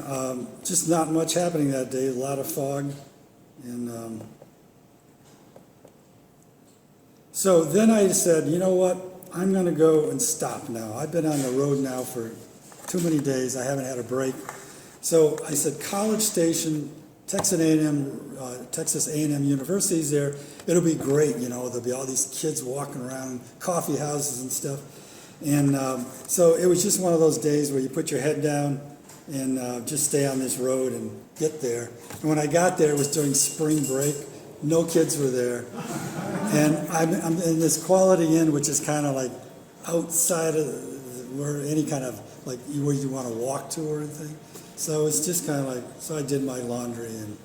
just not much happening that day, a lot of fog. And so then I said, you know what, I'm going to go and stop now. I've been on the road now for too many days. I haven't had a break. So I said, College Station, Texas A&M University's there. It'll be great, you know. There'll be all these kids walking around, coffee houses and stuff. And so it was just one of those days where you put your head down and just stay on this road and get there. And when I got there, it was during spring break. No kids were there. And I'm in this Quality Inn, which is kind of like outside of where any kind of, like, where you want to walk to or anything. So it's just kind of like, so I did my laundry, and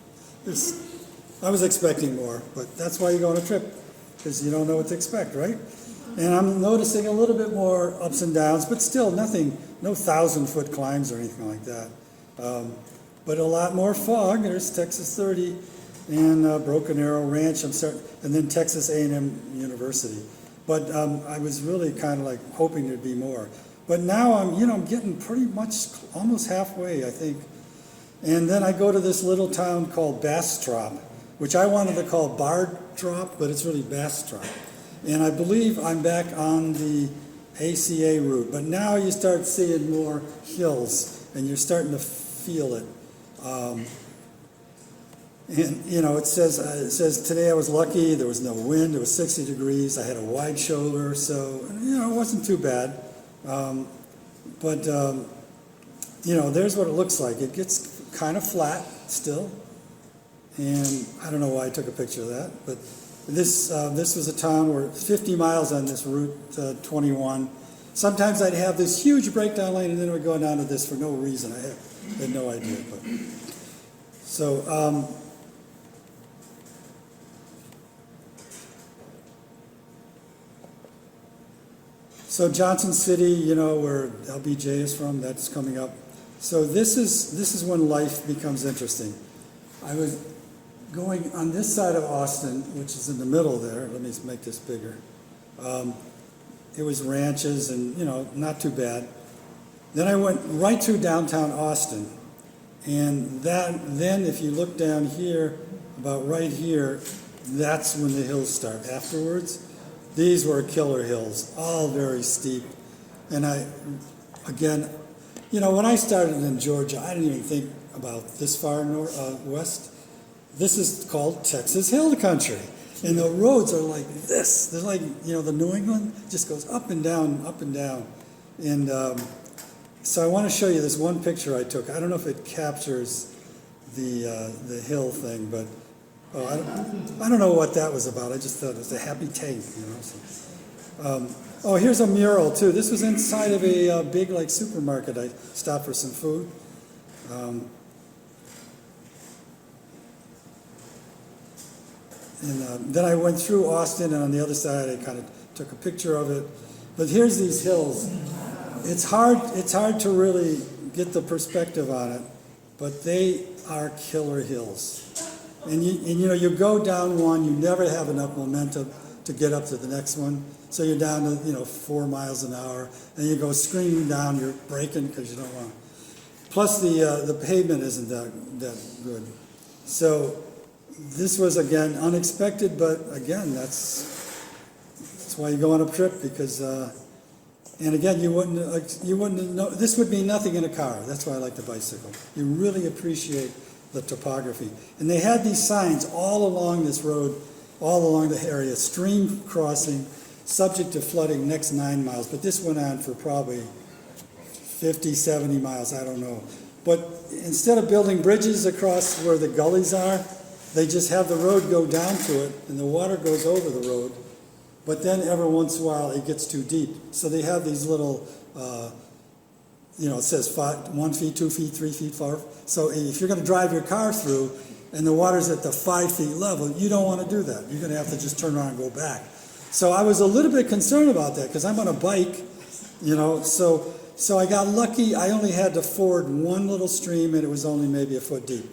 I was expecting more, but that's why you go on a trip, because you don't know what to expect, right? And I'm noticing a little bit more ups and downs, but still nothing, no 1,000-foot climbs or anything like that. But a lot more fog. There's Texas 30 and Broken Arrow Ranch. And then Texas A&M University. But I was really kind of like hoping there'd be more. But now I'm getting pretty much almost halfway, I think. And then I go to this little town called Bastrop, which I wanted to call Bardrop, but it's really Bastrop. And I believe I'm back on the ACA route. But now you start seeing more hills, and you're starting to feel it. And you know, it says today I was lucky. There was no wind. It was 60 degrees. I had a wide shoulder, so you know, it wasn't too bad. But you know, there's what it looks like. It gets kind of flat still, and I don't know why I took a picture of that. But this was a town where 50 miles on this Route 21. Sometimes I'd have this huge breakdown lane, and then it would go down to this for no reason. I had no idea. But so. So Johnson City, you know, where LBJ is from, that's coming up. So this is when life becomes interesting. I was going on this side of Austin, which is in the middle there. Let me make this bigger. It was ranches and, you know, not too bad. Then I went right through downtown Austin. And then if you look down here, about right here, that's when the hills start. Afterwards, these were killer hills, all very steep. And again, you know, when I started in Georgia, I didn't even think about this far west. This is called Texas Hill Country. And the roads are like this. They're like, you know, the New England just goes up and down, up and down. And so I want to show you this one picture I took. I don't know if it captures the hill thing, but I don't know what that was about. I just thought it was a happy take, you know. So, here's a mural too. This was inside of a big like supermarket. I stopped for some food. And then I went through Austin, and on the other side I kind of took a picture of it. But here's these hills. It's hard to really get the perspective on it, but they are killer hills. And you know, you go down one, you never have enough momentum to get up to the next one. So you're down to, you know, 4 miles an hour, and you go screaming down, you're braking because you don't want to. Plus the pavement isn't that good. So this was, again, unexpected, but again, that's why you go on a trip, because, and again, you wouldn't know, this would mean nothing in a car. That's why I like the bicycle. You really appreciate the topography. And they had these signs all along this road, all along the area, stream crossing, subject to flooding next 9 miles. But this went on for probably 50, 70 miles, I don't know. But instead of building bridges across where the gullies are, they just have the road go down to it, and the water goes over the road. But then every once in a while it gets too deep. So they have these little, you know, it says 1 feet, 2 feet, 3 feet, 4. So if you're going to drive your car through and the water's at the 5 feet level, you don't want to do that. You're going to have to just turn around and go back. So I was a little bit concerned about that because I'm on a bike, you know. So I got lucky. I only had to ford one little stream, and it was only maybe a foot deep.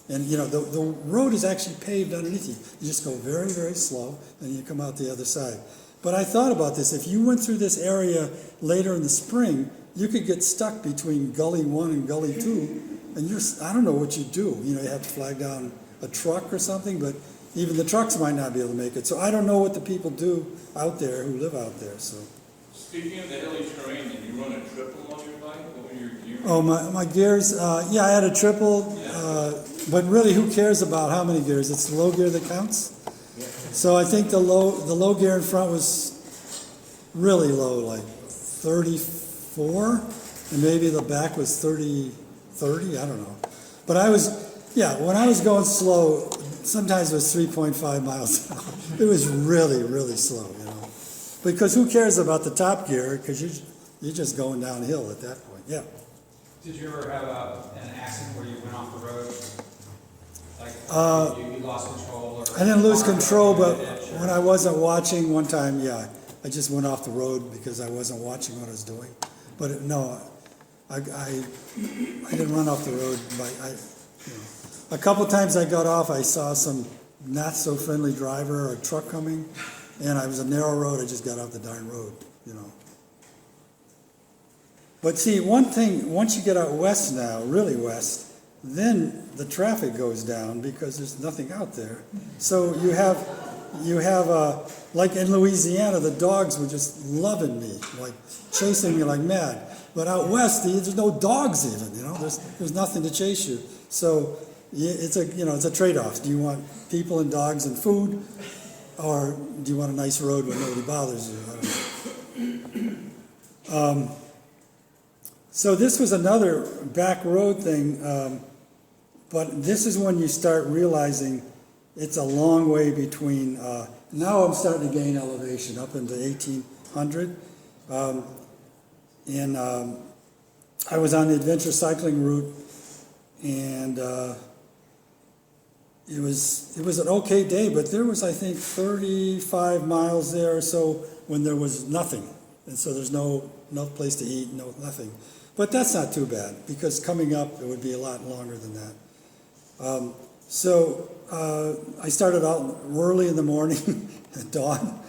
And, you know, the road is actually paved underneath you. You just go very, very slow, and you come out the other side. But I thought about this. If you went through this area later in the spring, you could get stuck between Gully 1 and Gully 2, and I don't know what you'd do. You know, you have to flag down a truck or something, but even the trucks might not be able to make it. So I don't know what the people do out there who live out there. So. Speaking of the hilly terrain, did you run a trip along your bike when you're Oh, my gears, yeah, I had a triple, but really, who cares about how many gears? It's the low gear that counts. So I think the low gear in front was really low, like 34, and maybe the back was 30, I don't know. But when I was going slow, sometimes it was 3.5 miles an hour. It was really, really slow, you know. Because who cares about the top gear? Because you're just going downhill at that point. Yeah. Did you ever have an accident where you went off the road? Like you lost control? Or I didn't lose control, but or- when I wasn't watching one time, yeah, I just went off the road because I wasn't watching what I was doing. But no, I didn't run off the road. A couple times I got off, I saw some not so friendly driver or truck coming, and I was a narrow road. I just got off the darn road, you know. But see, one thing, once you get out west now, really west, then the traffic goes down because there's nothing out there. So you have like in Louisiana, the dogs were just loving me, like chasing me like mad. But out west, there's no dogs even, you know. There's nothing to chase you. So it's a trade-off. Do you want people and dogs and food, or do you want a nice road where nobody bothers you? I don't know. So this was another back road thing, but this is when you start realizing it's a long way between. Now I'm starting to gain elevation up into 1800, and I was on the adventure cycling route, and it was an okay day, but there was, I think, 35 miles there or so when there was nothing, and so there's no place to eat, nothing. But that's not too bad, because coming up, it would be a lot longer than that. I started out early in the morning at dawn,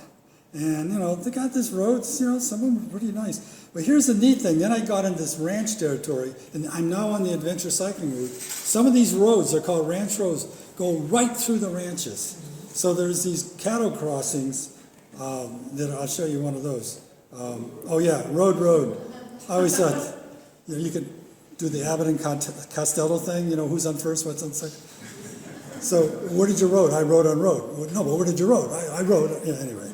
and, you know, they got this roads, you know, some of them are pretty nice. But here's the neat thing, then I got into this ranch territory, and I'm now on the adventure cycling route. Some of these roads, they're called ranch roads, go right through the ranches. So there's these cattle crossings, that I'll show you one of those. Road. I always thought, you know, you could do the Abbott and Costello thing, you know, who's on first, what's on second. So, where did you rode? I rode on road. Well, no, but where did you rode? I rode, anyway.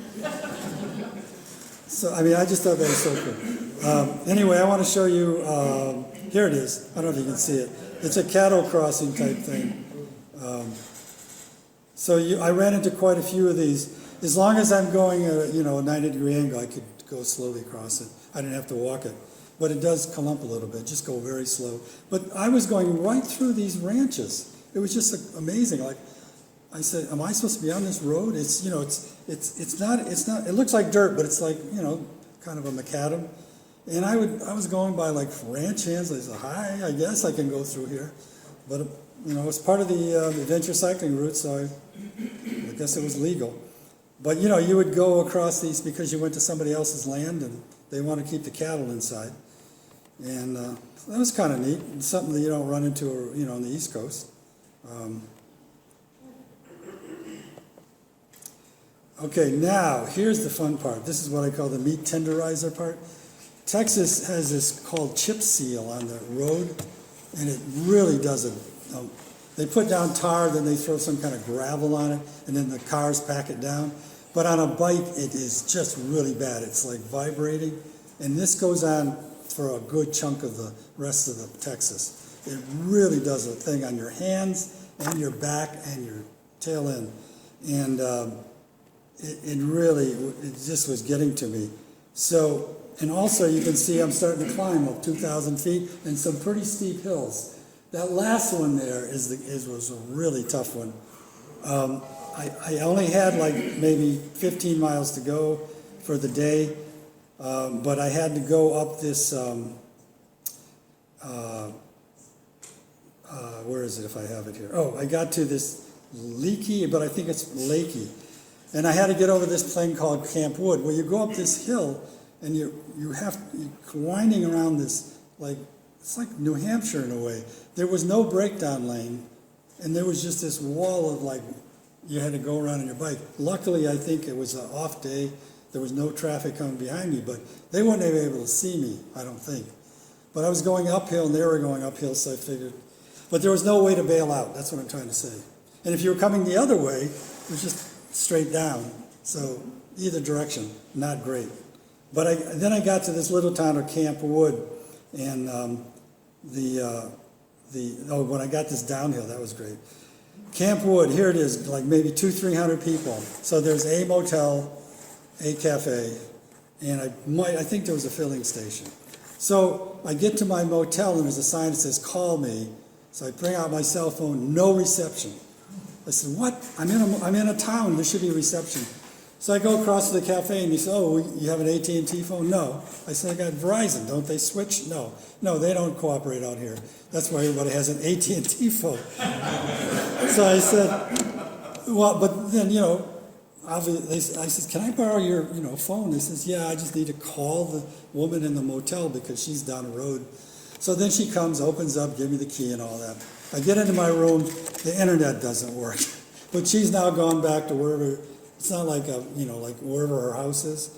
So, I mean, I just thought that was so cool. Anyway, I want to show you, here it is. I don't know if you can see it. It's a cattle crossing type thing. I ran into quite a few of these. As long as I'm going at a 90-degree angle, I could go slowly across it. I didn't have to walk it. But it does clump a little bit, just go very slow. But I was going right through these ranches. It was just amazing. Like, I said, am I supposed to be on this road? It's not, it looks like dirt, but it's like, kind of a macadam. And I was going by like ranch hands. I said, hi, I guess I can go through here. But, it's part of the adventure cycling route, so I guess it was legal. But, you would go across these because you went to somebody else's land and they want to keep the cattle inside. And that was kind of neat. It's something that you don't run into, on the East Coast. Okay, now, here's the fun part. This is what I call the meat tenderizer part. Texas has this called chip seal on the road, and it really doesn't. They put down tar, then they throw some kind of gravel on it, and then the cars pack it down. But on a bike, it is just really bad. It's like vibrating, and this goes on for a good chunk of the rest of the Texas. It really does a thing on your hands and your back and your tail end. And it just was getting to me. So, and also you can see I'm starting to climb up 2,000 feet and some pretty steep hills. That last one there was a really tough one. I only had like maybe 15 miles to go for the day, but I had to go up this, where is it if I have it here? Oh, I got to this Leaky, but I think it's Lakey. And I had to get over this thing called Camp Wood, where you go up this hill and you're winding around this, like, it's like New Hampshire in a way. There was no breakdown lane, and there was just this wall of like, you had to go around on your bike. Luckily, I think it was an off day. There was no traffic coming behind me, but they wouldn't have been able to see me, I don't think. But I was going uphill and they were going uphill, so I figured. But there was no way to bail out, that's what I'm trying to say. And if you were coming the other way, it was just straight down. So either direction, not great. But then I got to this little town of Camp Wood, and when I got this downhill, that was great. Camp Wood, here it is, like maybe 200-300 people. So there's a motel, a cafe, and I think there was a filling station. So I get to my motel and there's a sign that says, "Call me." So I bring out my cell phone, no reception. I said, "What? I'm in a town, there should be reception." So I go across to the cafe and he said, "Oh, you have an AT&T phone?" "No." I said, "I got Verizon, don't they switch?" "No, they don't cooperate out here. That's why everybody has an AT&T phone." So I said, "Well, but then, obviously," I said, "Can I borrow your, phone?" He says, "Yeah, I just need to call the woman in the motel because she's down the road." So then she comes, opens up, gives me the key and all that. I get into my room, the internet doesn't work. But she's now gone back to wherever, it's not like like wherever her house is.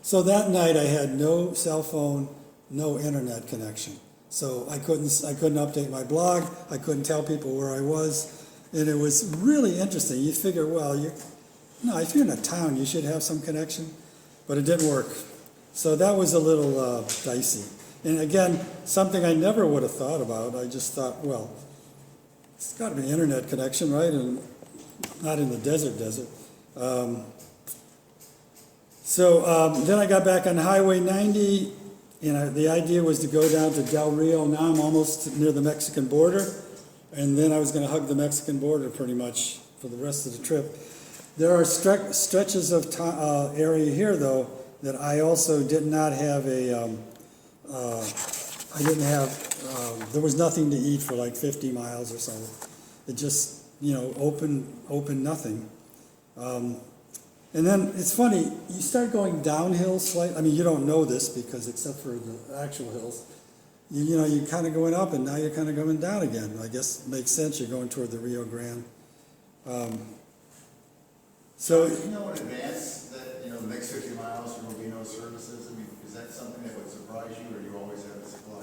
So that night I had no cell phone, no internet connection. So I couldn't update my blog, I couldn't tell people where I was. And it was really interesting. You figure, well, if you're in a town, you should have some connection. But it didn't work. So that was a little dicey. And again, something I never would have thought about. I just thought, well, it's got to be an internet connection, right? And not in the desert. Then I got back on Highway 90, and the idea was to go down to Del Rio. Now I'm almost near the Mexican border, and then I was going to hug the Mexican border pretty much for the rest of the trip. There are stretches of area here, though, that I also did not have there was nothing to eat for like 50 miles or so. It just, open nothing. And then it's funny, you start going downhill slightly. I mean, you don't know this because except for the actual hills, you're kind of going up and now you're kind of going down again. I guess it makes sense, you're going toward the Rio Grande. So, do you know in advance that, the next 50 miles there will be no services? I mean, is that something that would surprise you, or you always have a supply?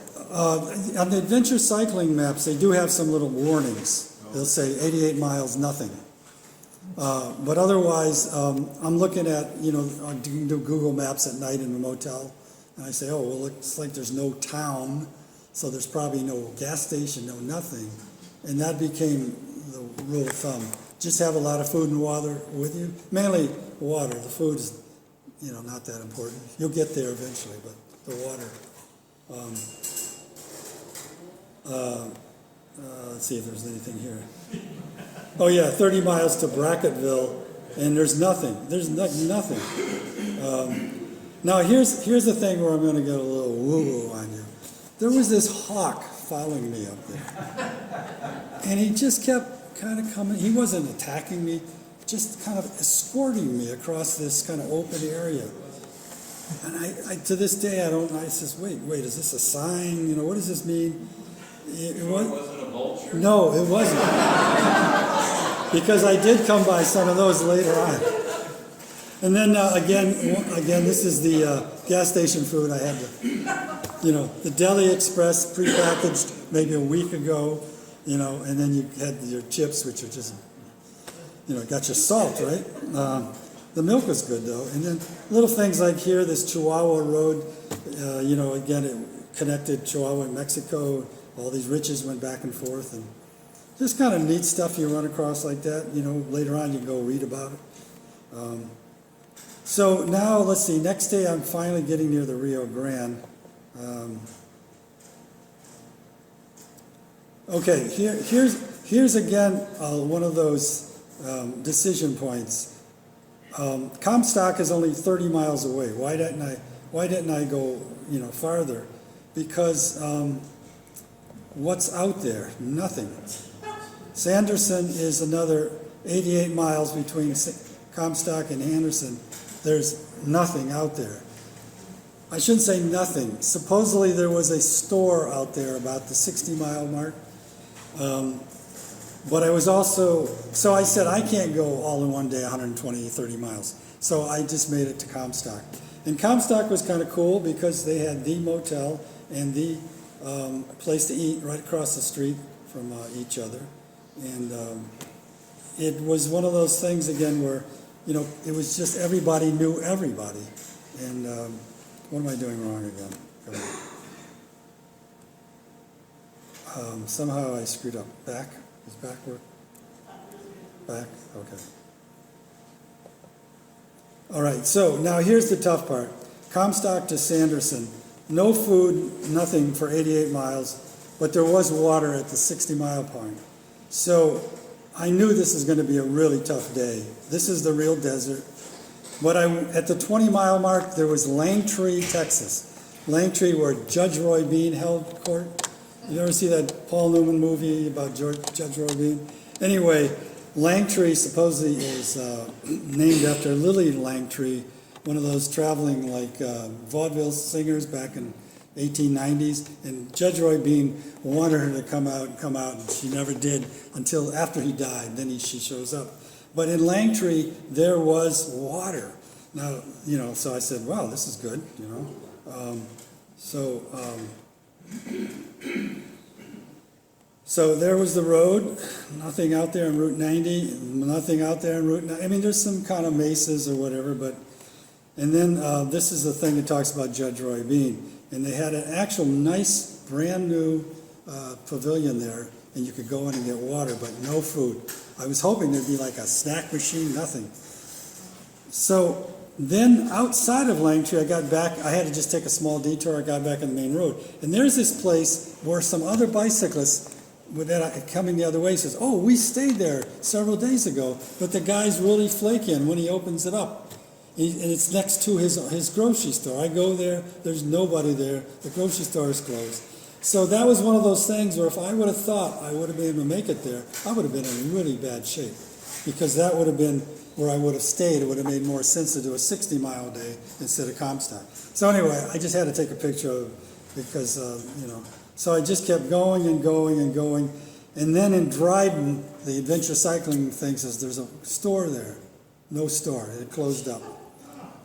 On the adventure cycling maps, they do have some little warnings. They'll say 88 miles, nothing. But otherwise, I'm looking at, I do Google Maps at night in the motel, and I say, oh, well, looks like there's no town, so there's probably no gas station, no nothing. And that became the rule of thumb. Just have a lot of food and water with you. Mainly water. The food is, not that important. You'll get there eventually, but the water. Let's see if there's anything here. Oh yeah, 30 miles to Brackettville, and there's nothing. There's nothing. Now here's the thing where I'm going to get a little woo-woo on you. There was this hawk following me up there, and he just kept kind of coming. He wasn't attacking me, just kind of escorting me across this kind of open area. And I to this day I says, wait, is this a sign? What does this mean? It wasn't a vulture? No, it wasn't. Because I did come by some of those later on. And then again, this is the gas station food I had to, the Deli Express prepackaged maybe a week ago, and then you had your chips, which are just, got your salt, right? The milk was good though. And then little things like here, this Chihuahua Road, again, it connected Chihuahua and Mexico. All these riches went back and forth, and just kind of neat stuff you run across like that. Later on you can go read about it. So now, let's see, next day I'm finally getting near the Rio Grande. Okay, here's again one of those decision points. Comstock is only 30 miles away. Why didn't I go farther? Because what's out there? Nothing. Sanderson is another 88 miles between Comstock and Anderson. There's nothing out there. I shouldn't say nothing. Supposedly there was a store out there about the 60-mile mark. But I was also, so I said I can't go all in one day 120, 30 miles. So I just made it to Comstock. And Comstock was kind of cool because they had the motel and the place to eat right across the street from each other. And it was one of those things again where, you know, it was just everybody knew everybody. And what am I doing wrong again? Somehow I screwed up. Back? Is back work? Back? Okay. All right, so now here's the tough part. Comstock to Sanderson. No food, nothing for 88 miles, but there was water at the 60-mile point. So I knew this was going to be a really tough day. This is the real desert. But at the 20-mile mark, there was Langtree, Texas. Langtree, where Judge Roy Bean held court. You ever see that Paul Newman movie about Judge Roy Bean? Anyway, Langtree supposedly is named after Lily Langtree, one of those traveling like vaudeville singers back in 1890s. And Judge Roy Bean wanted her to come out, and she never did until after he died. Then she shows up. But in Langtree, there was water. Now, you know, so I said, wow, this is good, you know. So there was the road, nothing out there on Route 90, nothing out there on Route 9. I mean, there's some kind of mesas or whatever, but, and then this is the thing that talks about Judge Roy Bean. And they had an actual nice, brand new pavilion there, and you could go in and get water, but no food. I was hoping there'd be like a snack machine, nothing. So then outside of Langtree, I got back, I had to just take a small detour, I got back on the main road. And there's this place where some other bicyclists coming the other way says, oh, we stayed there several days ago, but the guy's really flaky, and when he opens it up, and it's next to his grocery store. I go there, there's nobody there, the grocery store is closed. So that was one of those things where if I would have thought I would have been able to make it there, I would have been in really bad shape, because that would have been where I would have stayed. It would have made more sense to do a 60-mile day instead of Comstock. So anyway, I just had to take a picture of it because, you know, so I just kept going and going and going. And then in Dryden, the adventure cycling thing says there's a store there. No store, it closed up.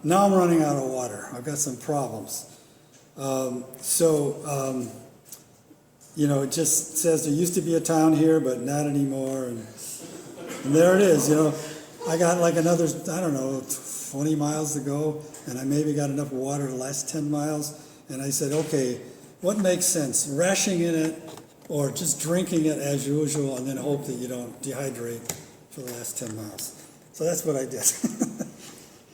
Now I'm running out of water. I've got some problems. You know, it just says there used to be a town here, but not anymore. And there it is, you know. I got like another, I don't know, 20 miles to go, and I maybe got enough water the last 10 miles. And I said, okay, what makes sense? Rationing in it or just drinking it as usual and then hope that you don't dehydrate for the last 10 miles. So that's what I did.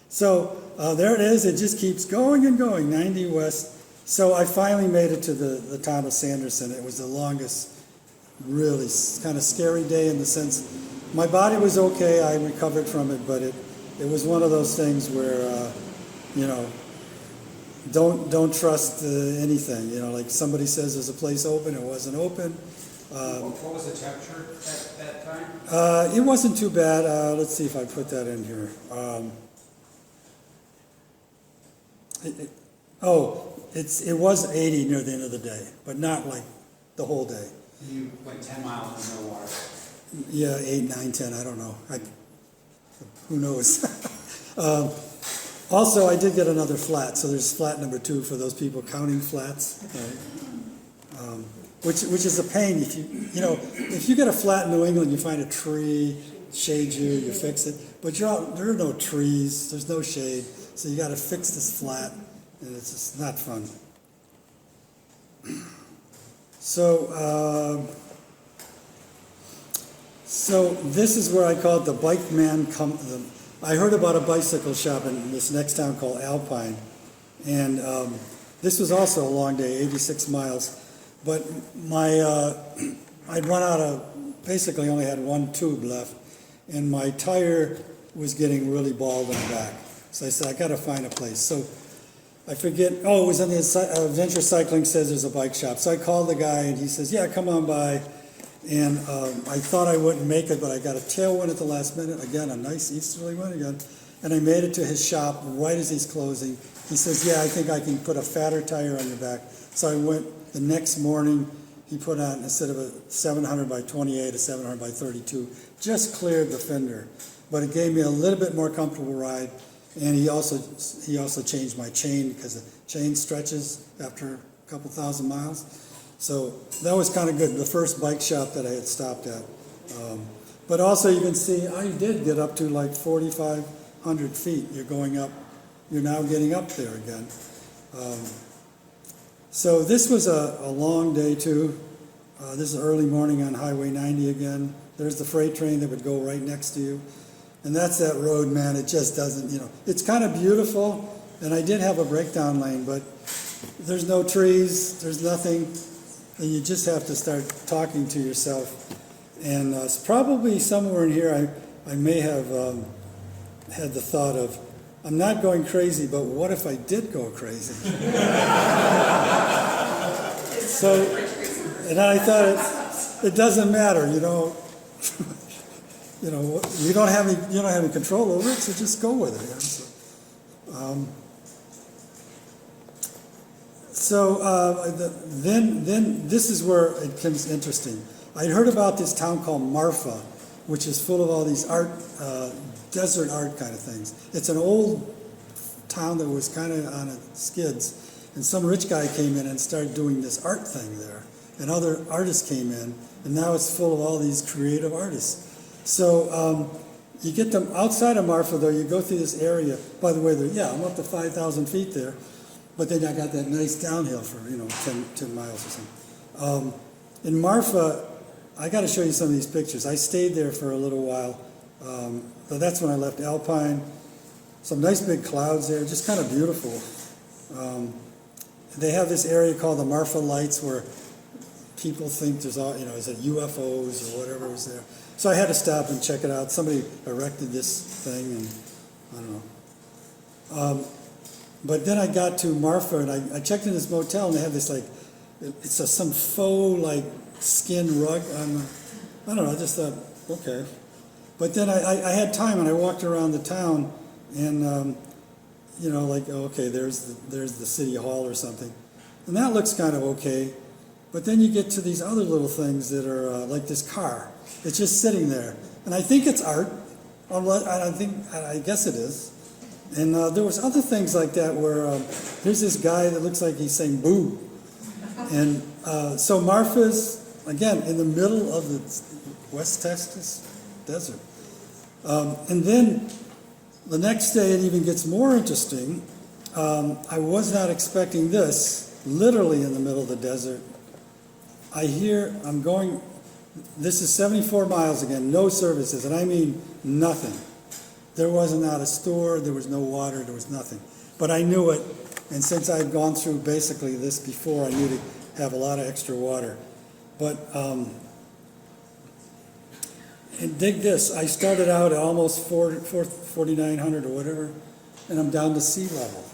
So there it is. It just keeps going and going, 90 west. So I finally made it to the town of Sanderson. It was the longest, really kind of scary day in the sense my body was okay. I recovered from it, but it was one of those things where, you know, don't trust anything. You know, like somebody says there's a place open, it wasn't open. What was the temperature at that time? It wasn't too bad. Let's see if I put that in here. It was 80 near the end of the day, but not like the whole day. You went 10 miles with no water. Yeah, 8, 9, 10, I don't know. Who knows? Also, I did get another flat, so there's flat number 2 for those people counting flats, right? Which is a pain. If you get a flat in New England, you find a tree, shades you fix it. But there are no trees, there's no shade, so you got to fix this flat, and it's just not fun. So this is where I call it the bike man. I heard about a bicycle shop in this next town called Alpine, and this was also a long day, 86 miles. But I'd run out of, basically only had one tube left, and my tire was getting really bald in the back. So I said, I got to find a place. So I forget, it was on the Adventure Cycling says there's a bike shop. So I called the guy, and he says, yeah, come on by. And I thought I wouldn't make it, but I got a tailwind at the last minute. Again, a nice easterly wind again. And I made it to his shop right as he's closing. He says, yeah, I think I can put a fatter tire on your back. So I went the next morning. He put on, instead of a 700 by 28, a 700 by 32. Just cleared the fender. But it gave me a little bit more comfortable ride. And he also changed my chain because the chain stretches after a couple thousand miles. So that was kind of good, the first bike shop that I had stopped at. But also you can see I did get up to like 4,500 feet. You're now getting up there again. So this was a long day too. This is early morning on Highway 90 again. There's the freight train that would go right next to you. And that's that road, man. It just doesn't, it's kind of beautiful. And I did have a breakdown lane, but there's no trees, there's nothing. And you just have to start talking to yourself. And it's probably somewhere in here I may have had the thought of, I'm not going crazy, but what if I did go crazy? So, and I thought it doesn't matter, you don't have any control over it, so just go with it. Then this is where it becomes interesting. I'd heard about this town called Marfa, which is full of all these art, desert art kind of things. It's an old town that was kind of on its skids, and some rich guy came in and started doing this art thing there, and other artists came in, and now it's full of all these creative artists. So you get them outside of Marfa, though. You go through this area. By the way, I'm up to 5,000 feet there, but then I got that nice downhill for 10 miles or something. In Marfa, I got to show you some of these pictures. I stayed there for a little while. But that's when I left Alpine. Some nice big clouds there, just kind of beautiful. They have this area called the Marfa Lights where people think there's all, is it UFOs or whatever was there. So I had to stop and check it out. Somebody erected this thing, and I don't know. But then I got to Marfa, and I checked in this motel, and they have this some faux skin rug on the, I don't know, I just thought, okay. But then I had time, and I walked around the town, and okay, there's the city hall or something, and that looks kind of okay. But then you get to these other little things that are like this car. It's just sitting there, and I think it's art. I guess it is. And there was other things like that where there's this guy that looks like he's saying boo. And so Marfa's, again, in the middle of the West Texas desert. And then the next day it even gets more interesting. I was not expecting this, literally in the middle of the desert. This is 74 miles again, no services, and I mean nothing. There wasn't not a store, there was no water, there was nothing. But I knew it, and since I had gone through basically this before, I knew to have a lot of extra water. But, and dig this, I started out at almost 4,900 or whatever, and I'm down to sea level.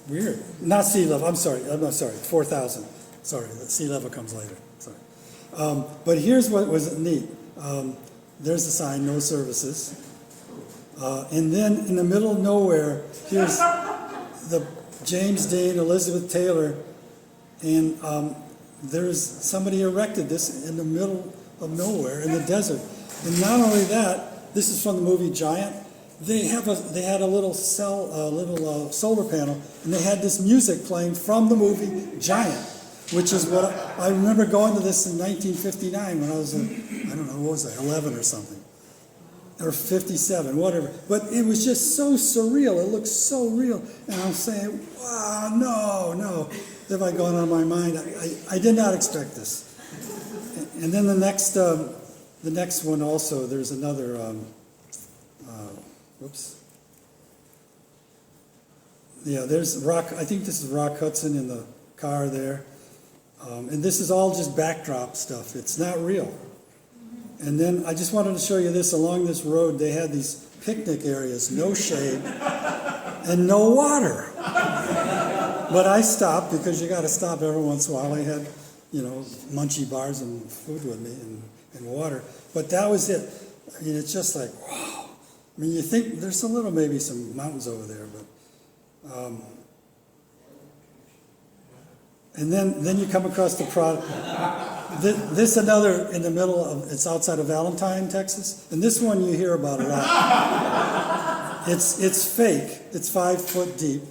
Weird. Not sea level, I'm sorry, 4,000. Sorry, the sea level comes later, sorry. But here's what was neat. There's the sign, no services. And then in the middle of nowhere, here's the James Dean, Elizabeth Taylor, and there's somebody erected this in the middle of nowhere in the desert. And not only that, this is from the movie Giant. They had a little solar panel, and they had this music playing from the movie Giant, which is what I remember going to this in 1959 when I was, 11 or something. Or 57, whatever. But it was just so surreal. It looked so real. And I'm saying, wow, no. If I gone on my mind, I did not expect this. And then the next one also, there's another, Yeah, there's Rock, I think this is Rock Hudson in the car there. And this is all just backdrop stuff. It's not real. And then I just wanted to show you this. Along this road, they had these picnic areas, no shade, and no water. But I stopped because you got to stop every once in a while. I had, munchie bars and food with me and water. But that was it. I mean, it's just like, wow. I mean, you think there's maybe some mountains over there, but... and then you come across the product. This another in the middle of, it's outside of Valentine, Texas, and this one you hear about a lot. It's fake. It's 5 foot deep,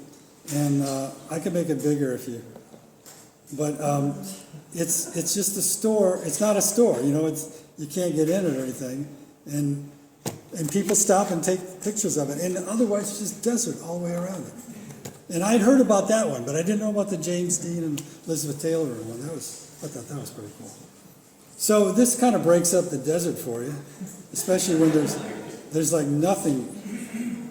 and I could make it bigger if you But it's just a store. It's not a store, you know. You can't get in it or anything, and people stop and take pictures of it. And otherwise, it's just desert all the way around it. And I'd heard about that one, but I didn't know about the James Dean and Elizabeth Taylor one. I thought that was pretty cool. So this kind of breaks up the desert for you, especially when there's like nothing,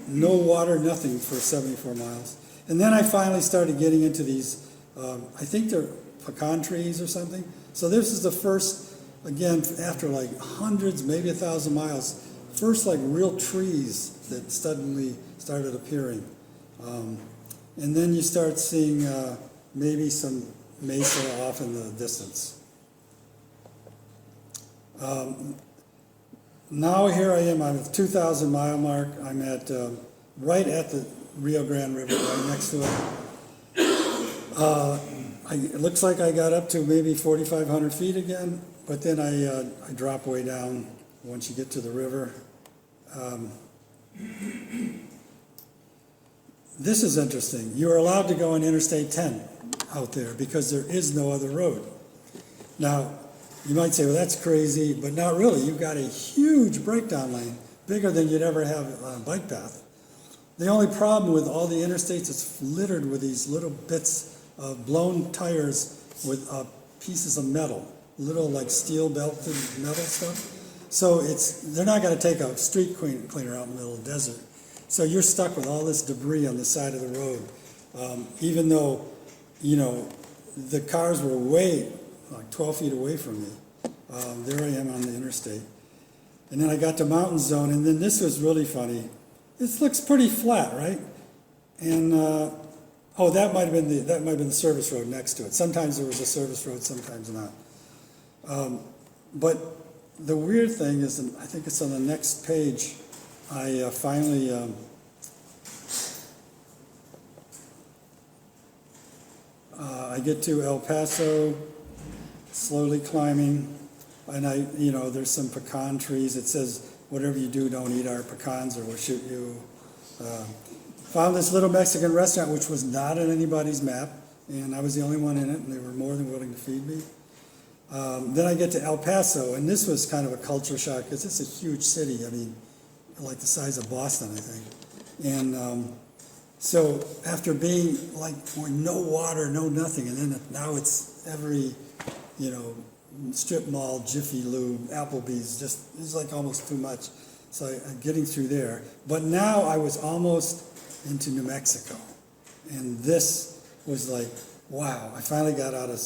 no water, nothing for 74 miles. And then I finally started getting into these, I think they're pecan trees or something. So this is the first, again, after like hundreds, maybe 1,000 miles, first like real trees that suddenly started appearing. And then you start seeing maybe some mesa off in the distance. Now here I am, I'm at the 2,000 mile mark. I'm at right at the Rio Grande River, right next to it. It looks like I got up to maybe 4,500 feet again, but then I drop way down once you get to the river. This is interesting. You are allowed to go on Interstate 10 out there because there is no other road. Now, you might say, well, that's crazy, but not really. You've got a huge breakdown lane, bigger than you'd ever have on a bike path. The only problem with all the interstates is littered with these little bits of blown tires with pieces of metal, little like steel belted metal stuff. So they're not going to take a street cleaner out in the middle of the desert. So you're stuck with all this debris on the side of the road, even though, you know, the cars were way, like 12 feet away from me. There I am on the interstate. And then I got to Mountain Zone, and then this was really funny. This looks pretty flat, right? And, that might have been the service road next to it. Sometimes there was a service road, sometimes not. But the weird thing is, and I think it's on the next page, I finally I get to El Paso, slowly climbing, and there's some pecan trees. It says, whatever you do, don't eat our pecans or we'll shoot you. Found this little Mexican restaurant, which was not on anybody's map, and I was the only one in it, and they were more than willing to feed me. Then I get to El Paso, and this was kind of a culture shock, because it's a huge city. I mean, like the size of Boston, I think. And so after being like with no water, no nothing, and then now it's every, strip mall, Jiffy Lube, Applebee's, it's like almost too much. So I'm getting through there. But now I was almost into New Mexico. And this was like, wow, I finally got out of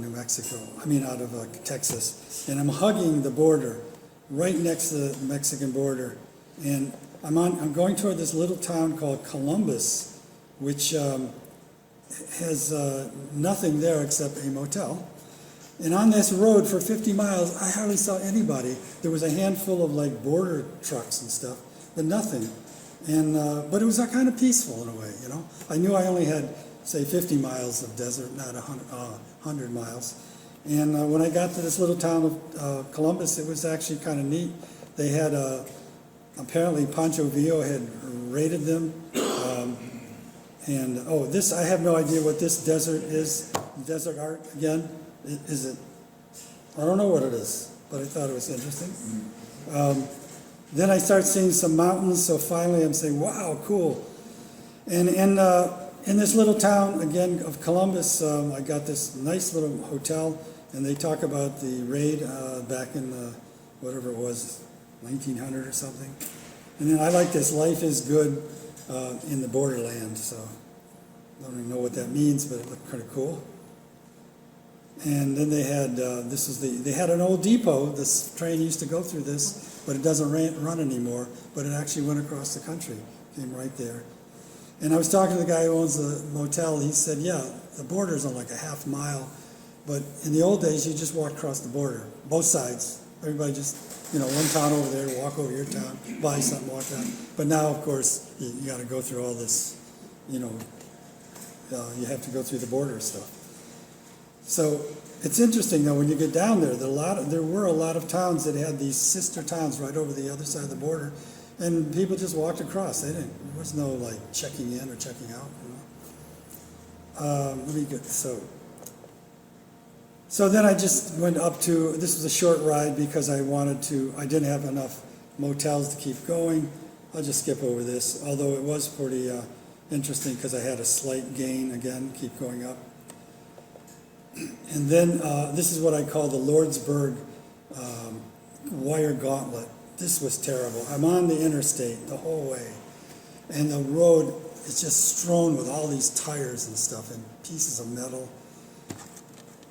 New Mexico, out of Texas. And I'm hugging the border, right next to the Mexican border. And I'm going toward this little town called Columbus, which has nothing there except a motel. And on this road for 50 miles, I hardly saw anybody. There was a handful of like border trucks and stuff, but nothing. And but it was kind of peaceful in a way, I knew I only had, say, 50 miles of desert, not 100 miles. And when I got to this little town of Columbus, it was actually kind of neat. They had apparently Pancho Villa had raided them. I have no idea what this desert is. Desert art again. Is it? I don't know what it is, but I thought it was interesting. Then I start seeing some mountains, so finally I'm saying, wow, cool. And in this little town, again, of Columbus, I got this nice little hotel, and they talk about the raid back in whatever it was, 1900 or something. And then I like this, life is good in the borderland, so I don't even know what that means, but it looked kind of cool. And then they had, they had an old depot. This train used to go through this, but it doesn't run anymore, but it actually went across the country, came right there. And I was talking to the guy who owns the motel. He said, yeah, the border's on like a half mile, but in the old days, you just walked across the border, both sides. Everybody just, one town over there, walk over your town, buy something, walk down. But now, of course, you got to go through all this, you have to go through the border stuff. So it's interesting, though, when you get down there, there were a lot of towns that had these sister towns right over the other side of the border, and people just walked across. There was no like checking in or checking out. So then I just went up to, this was a short ride because I didn't have enough motels to keep going. I'll just skip over this, although it was pretty interesting because I had a slight gain again, keep going up. And then this is what I call the Lordsburg wire gauntlet. This was terrible. I'm on the interstate the whole way, and the road is just strewn with all these tires and stuff and pieces of metal.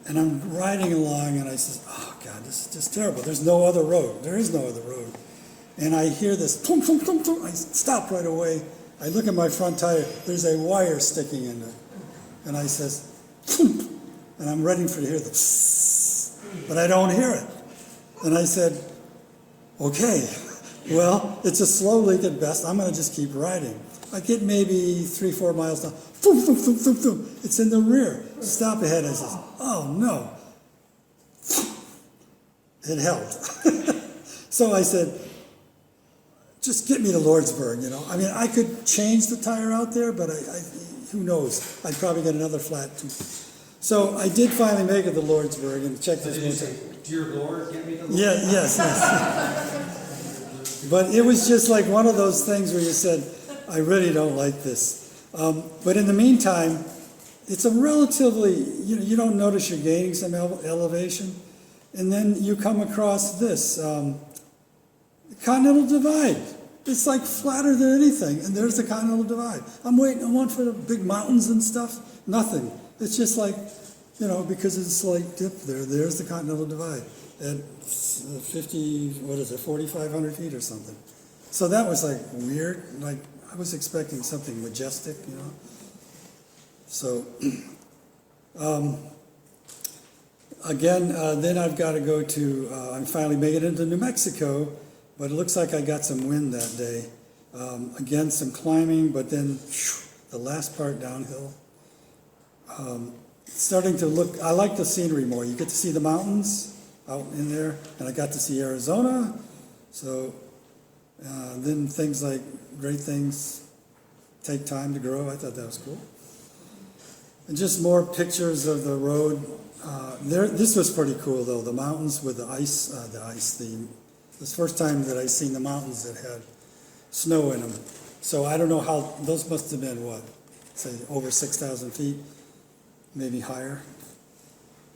And I'm riding along, and I says, oh, God, this is just terrible. There's no other road. There is no other road. And I hear this, thump, thump, thump, thump. I stop right away. I look at my front tire. There's a wire sticking in it. And I says, thump. And I'm ready to hear the psst, but I don't hear it. And I said, okay, well, it's a slow leak at best. I'm going to just keep riding. I get maybe 3-4 miles down. Thump, thump, thump, thump, thump. It's in the rear. Stop ahead. I says, oh, no. It held. So I said, just get me to Lordsburg, you know. I mean, I could change the tire out there, but who knows? I'd probably get another flat too. So I did finally make it to Lordsburg and check So this did you one say, time. dear Lord, get me to Lord? Yeah, yes. But it was just like one of those things where you said, I really don't like this. But in the meantime, it's a relatively, you don't notice you're gaining some elevation. And then you come across this, Continental Divide. It's like flatter than anything. And there's the Continental Divide. I'm waiting for the big mountains and stuff. Nothing. It's just like, because it's a slight dip there. There's the Continental Divide at 4,500 feet or something. So that was like weird. Like I was expecting something majestic, So again, then I've got to go to, I'm finally making it into New Mexico, but it looks like I got some wind that day. Again, some climbing, but then the last part downhill. Starting to look, I like the scenery more. You get to see the mountains out in there, and I got to see Arizona. So then things like great things take time to grow. I thought that was cool. And just more pictures of the road. This was pretty cool though. The mountains with the ice. This first time that I seen the mountains that had snow in them. So I don't know how those must have been say over 6,000 feet. Maybe higher.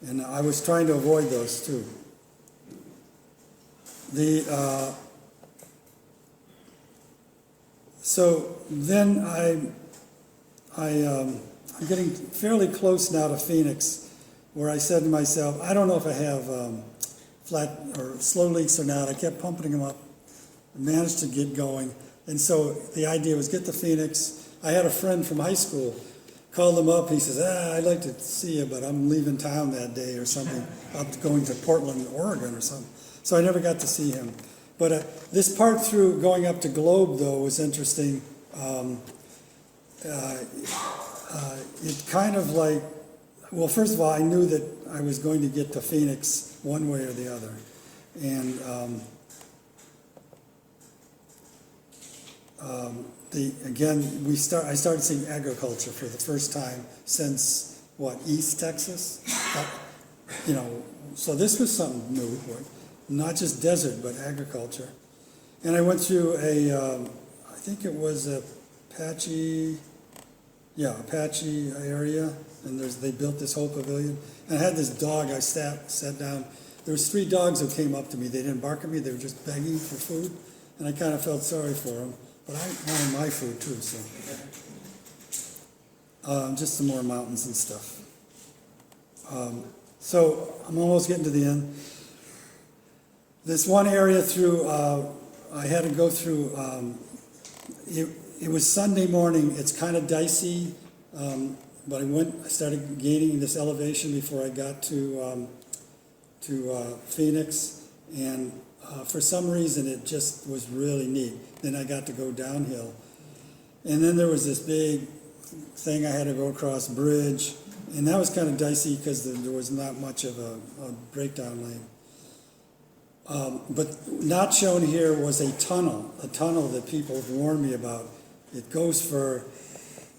And I was trying to avoid those too. So then I'm getting fairly close now to Phoenix, where I said to myself, I don't know if I have flat or slow leaks or not. I kept pumping them up, managed to get going. And so the idea was get to Phoenix. I had a friend from high school. Called him up. He says, I'd like to see you, but I'm leaving town that day or something. I'm going to Portland, Oregon or something. So I never got to see him. But this part through going up to Globe, though, was interesting. It kind of like, well, first of all, I knew that I was going to get to Phoenix one way or the other. And I started seeing agriculture for the first time since East Texas, so this was something new, not just desert but agriculture. And I went through I think it was Apache area, and they built this whole pavilion. And I had this dog. I sat down. There was 3 dogs who came up to me. They didn't bark at me. They were just begging for food, and I kind of felt sorry for them. But I wanted my food too, so. Just some more mountains and stuff. So I'm almost getting to the end. This one area I had to go through, it was Sunday morning. It's kind of dicey, but I started gaining this elevation before I got to Phoenix, and for some reason it just was really neat. Then I got to go downhill. And then there was this big thing I had to go across bridge, and that was kind of dicey because there was not much of a breakdown lane. But not shown here was a tunnel that people have warned me about. It goes for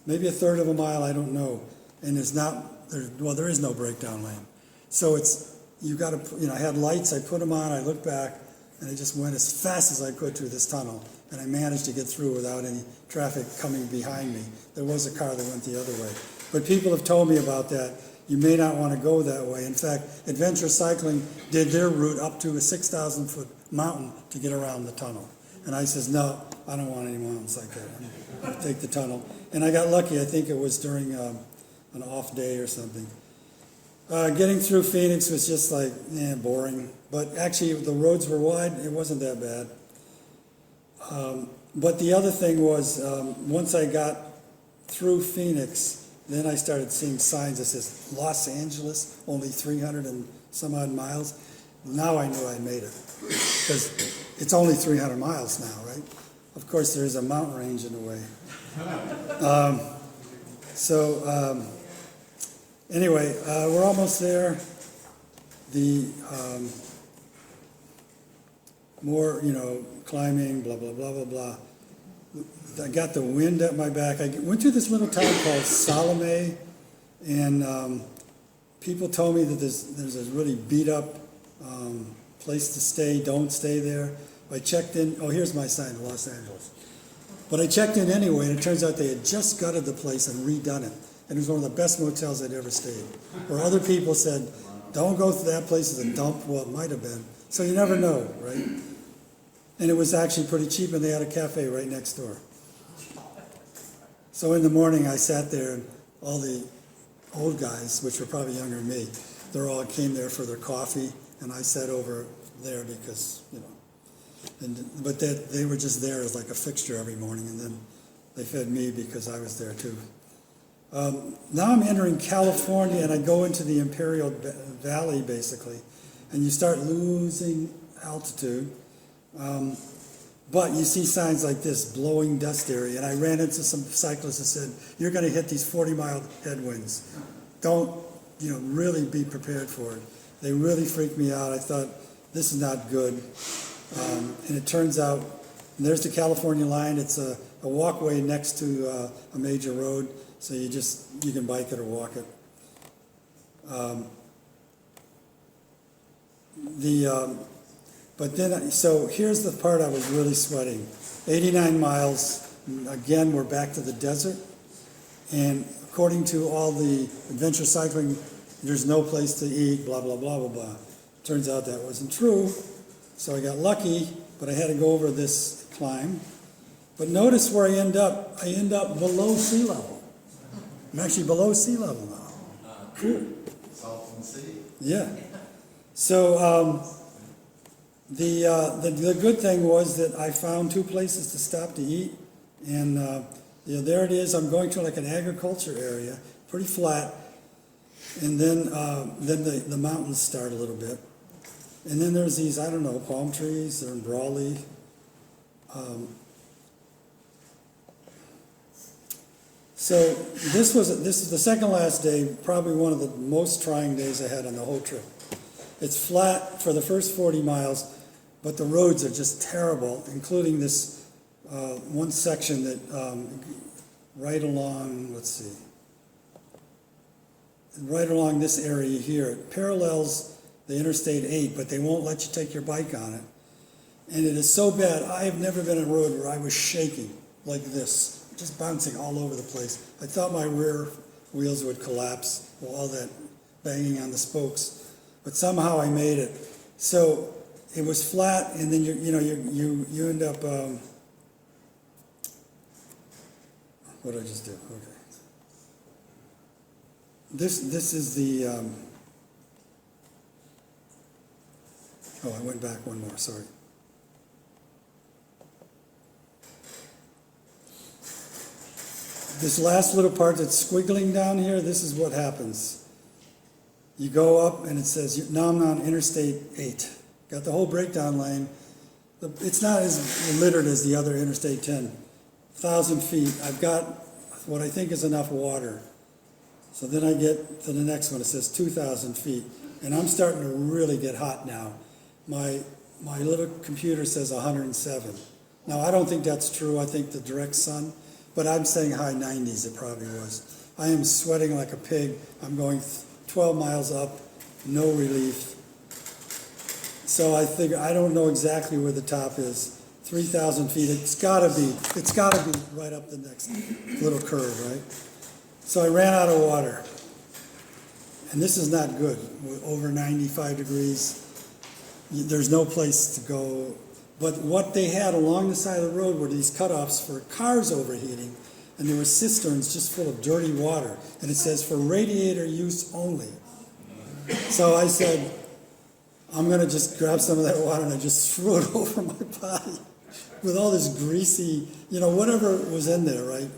maybe 1/3 of a mile, I don't know, and there is no breakdown lane. So you gotta, I had lights, I put them on, I looked back, and I just went as fast as I could through this tunnel. And I managed to get through without any traffic coming behind me. There was a car that went the other way. But people have told me about that. You may not want to go that way. In fact, Adventure Cycling did their route up to a 6,000-foot mountain to get around the tunnel. And I says, no, I don't want any mountains like that. I'll take the tunnel. And I got lucky. I think it was during an off day or something. Getting through Phoenix was just like, boring. But actually, the roads were wide. It wasn't that bad. But the other thing was, once I got through Phoenix, then I started seeing signs that says Los Angeles, only 300 and some odd miles. Now I knew I made it, because it's only 300 miles now, right? Of course, there's a mountain range in the way. Anyway, we're almost there. The more, climbing, blah, blah, blah, blah, blah. I got the wind at my back. I went to this little town called Salome, and people told me that there's a really beat up place to stay. Don't stay there. I checked in. Oh, here's my sign, Los Angeles. But I checked in anyway, and it turns out they had just gutted the place and redone it. And it was one of the best motels I'd ever stayed. Where other people said, don't go to that place, it's a dump. Well, it might have been. So you never know, right? And it was actually pretty cheap, and they had a cafe right next door. So in the morning, I sat there, and all the old guys, which were probably younger than me, they all came there for their coffee, and I sat over there because, but they were just there as like a fixture every morning, and then they fed me because I was there too. Now I'm entering California, and I go into the Imperial Valley, basically, and you start losing altitude. But you see signs like this, blowing dust area, and I ran into some cyclists that said, you're going to hit these 40-mile headwinds. Don't, really be prepared for it. They really freaked me out. I thought, this is not good. And it turns out, there's the California line. It's a walkway next to a major road, so you can bike it or walk it. But then, so here's the part I was really sweating. 89 miles, again, we're back to the desert. And according to all the adventure cycling, there's no place to eat, blah, blah, blah, blah, blah. Turns out that wasn't true. So I got lucky, but I had to go over this climb. But notice where I end up. I end up below sea level. I'm actually below sea level now. Cool. Salton Sea. Yeah. So, the good thing was that I found two places to stop to eat, and there it is. I'm going to like an agriculture area, pretty flat, and then the mountains start a little bit, and then there's these palm trees. They're in Brawley. So this is the second last day, probably one of the most trying days I had on the whole trip. It's flat for the first 40 miles. But the roads are just terrible, including this one section that right along this area here. It parallels the Interstate 8, but they won't let you take your bike on it. And it is so bad. I have never been on a road where I was shaking like this, just bouncing all over the place. I thought my rear wheels would collapse with all that banging on the spokes, but somehow I made it. So it was flat, and then you end up. What did I just do? Okay. This is the. I went back one more. Sorry. This last little part that's squiggling down here. This is what happens. You go up, and it says now I'm on Interstate 8. Got the whole breakdown lane. It's not as littered as the other Interstate 10. 1,000 feet. I've got what I think is enough water. So then I get to the next one. It says 2,000 feet. And I'm starting to really get hot now. My little computer says 107. Now, I don't think that's true. I think the direct sun. But I'm saying high 90s. It probably was. I am sweating like a pig. I'm going 12 miles up. no relief. So I figure, I don't know exactly where the top is. 3,000 feet, it's gotta be right up the next little curve, right? So I ran out of water. And this is not good. We're over 95 degrees. There's no place to go. But what they had along the side of the road were these cutoffs for cars overheating, and there were cisterns just full of dirty water. And it says for radiator use only. So I said, I'm gonna just grab some of that water, and I just threw it over my body with all this greasy, whatever was in there, right?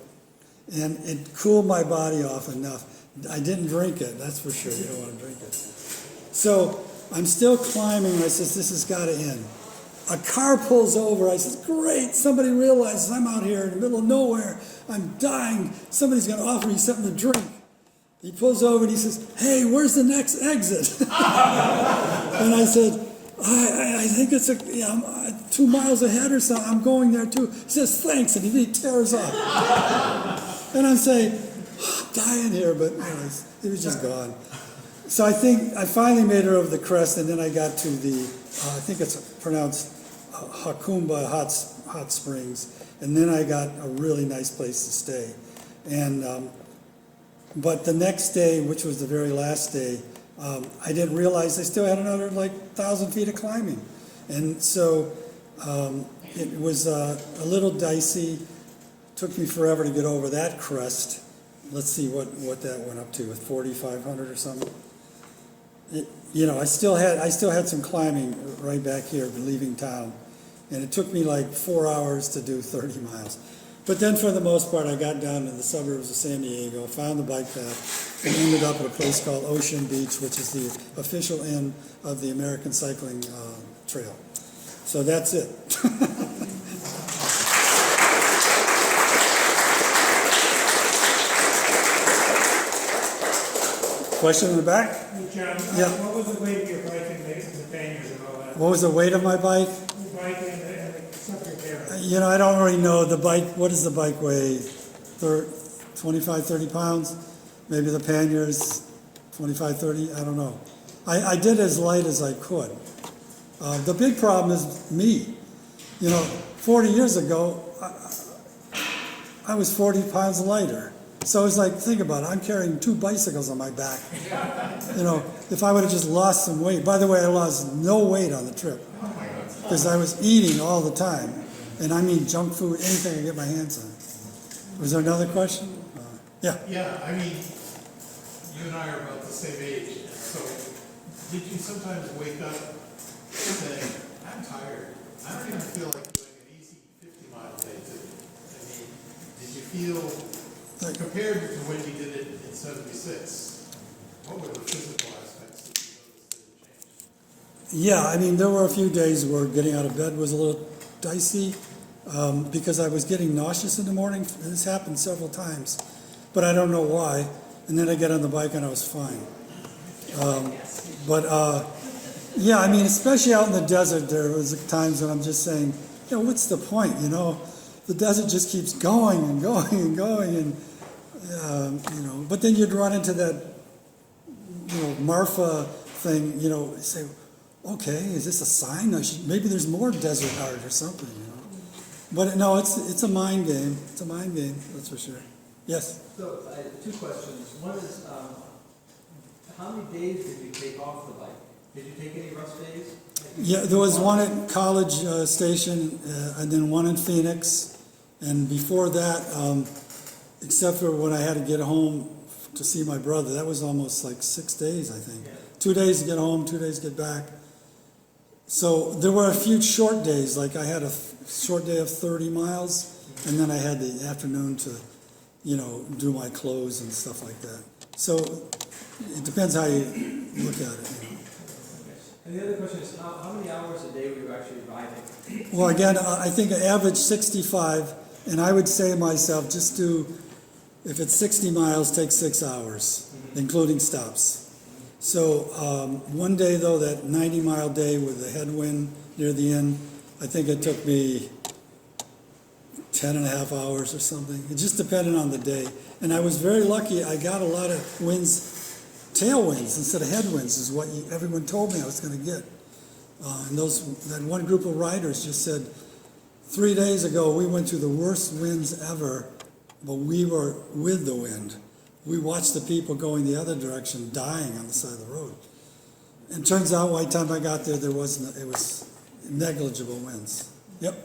And it cooled my body off enough. I didn't drink it, that's for sure. You don't want to drink it. So I'm still climbing, and I says, this has got to end. A car pulls over. I says, great, somebody realizes I'm out here in the middle of nowhere. I'm dying. Somebody's going to offer me something to drink. He pulls over and he says, hey, where's the next exit? And I said, I think it's I'm 2 miles ahead or something. I'm going there too. He says, thanks, and he tears off. And I'm saying, I'm dying here, but anyways, he was just gone. So I think I finally made it over the crest, and then I got to the, I think it's pronounced Hakumba Hot Springs, and then I got a really nice place to stay. And but the next day, which was the very last day, I didn't realize I still had another 1,000 feet of climbing, and so it was a little dicey. Took me forever to get over that crest. Let's see what that went up to, with 4,500 or something. I still had some climbing right back here leaving town, and it took me 4 hours to do 30 miles. But then for the most part, I got down to the suburbs of San Diego, found the bike path, and ended up at a place called Ocean Beach, which is the official end of the American Cycling Trail. So that's it. Question in the back? Hey, John, Yeah. what was the weight of your bike and the bangers and all that? What was the weight of my bike? The bike and the subject there. I don't really know. The bike, what does the bike weigh? 25, 30 pounds? Maybe the panniers, 25, 30? I don't know. I did as light as I could. The big problem is me. 40 years ago, I was 40 pounds lighter. So it's think about it, I'm carrying 2 bicycles on my back. If I would have just lost some weight. By the way, I lost no weight on the trip because I was eating all the time. And I mean junk food, anything I could get my hands on. Was there another question? Yeah. Yeah, you and I are about the same age, so did you sometimes wake up saying, I'm tired, I don't even feel like doing an easy 50-mile day today? Did you feel, compared to when you did it in 76, what were the physical aspects that you noticed that had changed? Yeah, there were a few days where getting out of bed was a little dicey because I was getting nauseous in the morning. This happened several times, but I don't know why. And then I get on the bike and I was fine. Especially out in the desert, there was times when I'm just saying, what's the point? The desert just keeps going and going and going, and But then you'd run into that, Marfa thing. Say, okay, is this a sign? Maybe there's more desert art or something. But no, it's a mind game. It's a mind game, that's for sure. Yes. So I have 2 questions. One is, how many days did you take off the bike? Did you take any rest days? Yeah, there was one at College Station, and then one in Phoenix. And before that, except for when I had to get home to see my brother, that was almost 6 days, I think. Yeah. 2 days to get home, 2 days to get back. So there were a few short days, I had a short day of 30 miles, and then I had the afternoon to, do my clothes and stuff like that. So it depends how you look at it. And the other question is, how many hours a day were you actually riding? Well, again, I think an average 65, and I would say to myself, just do, if it's 60 miles, take 6 hours, including stops. So one day, though, that 90-mile day with the headwind near the end, I think it took me 10 and a half hours or something. It just depended on the day. And I was very lucky. I got a lot of winds tailwinds instead of headwinds is what everyone told me I was going to get. And that one group of riders just said, 3 days ago we went through the worst winds ever, but we were with the wind. We watched the people going the other direction, dying on the side of the road. And turns out by the time I got there, it was negligible winds. Yep.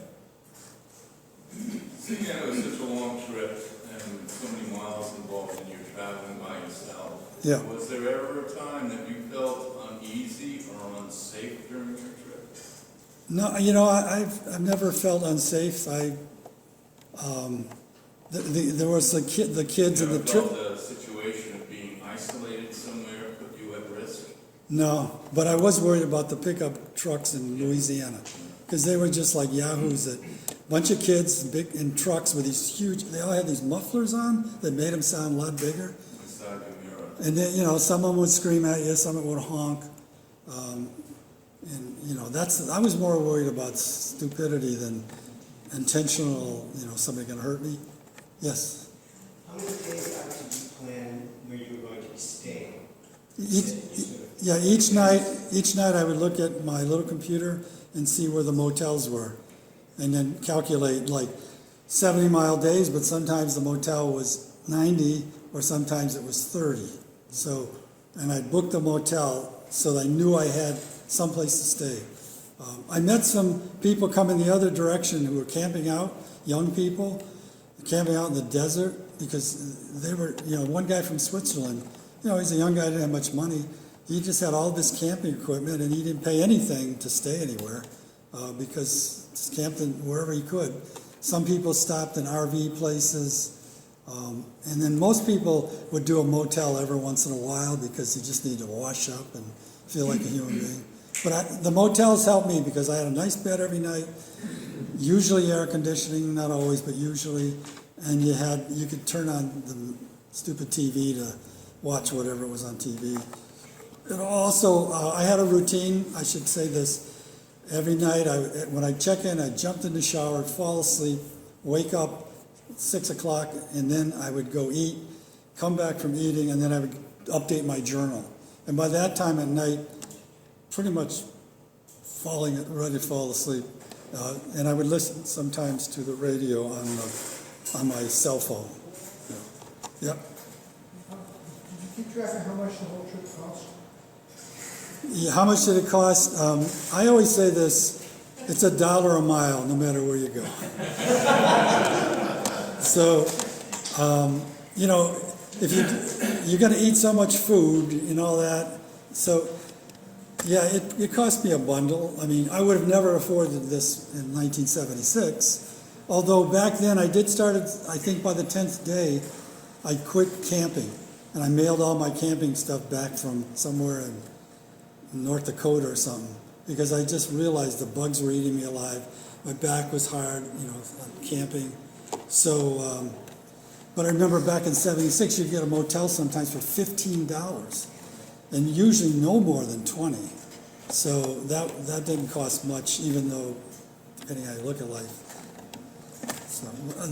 Seeing that it was such a long trip and so many miles involved in your traveling by yourself, Yeah. was there ever a time that you felt uneasy or unsafe during your trip? No, I've never felt unsafe. There was the kids in the You trip. ever felt a situation of being isolated somewhere put you at risk? No, but I was worried about the pickup trucks in Louisiana because they were just like yahoos. A bunch of kids big in trucks with these huge. They all had these mufflers on that made them sound a lot bigger. Inside the mirror. And then some of them would scream at you, some of them would honk. I was more worried about stupidity than intentional. Somebody going to hurt me. Yes. How many days out did you plan where you were going to be staying? Each night I would look at my little computer and see where the motels were, and then calculate like 70-mile days, but sometimes the motel was 90 or sometimes it was 30. So, and I'd book the motel so that I knew I had someplace to stay. I met some people coming the other direction who were camping out, young people, camping out in the desert because they were, one guy from Switzerland, he's a young guy, didn't have much money. He just had all this camping equipment and he didn't pay anything to stay anywhere because just camped in wherever he could. Some people stopped in RV places, and then most people would do a motel every once in a while because you just need to wash up and feel like a human being. But the motels helped me because I had a nice bed every night, usually air conditioning, not always, but usually, and you could turn on the stupid TV to watch whatever was on TV. And also, I had a routine, I should say this, every night when I check in, I jumped in the shower, fall asleep, wake up 6 o'clock, and then I would go eat, come back from eating, and then I would update my journal. And by that time at night, pretty much ready to fall asleep. And I would listen sometimes to the radio on my cell phone. Yep. Did you keep track of how much the whole trip cost? Yeah, how much did it cost? I always say this, it's $1 a mile, no matter where you go. So, if you're going to eat so much food and all that, so yeah, it cost me a bundle. I mean, I would have never afforded this in 1976, although back then I think by the 10th day, I quit camping, and I mailed all my camping stuff back from somewhere in North Dakota or something, because I just realized the bugs were eating me alive. My back was hard, camping. So, but I remember back in 76, you'd get a motel sometimes for $15, and usually no more than 20. So that didn't cost much, even though, depending how you look at life. So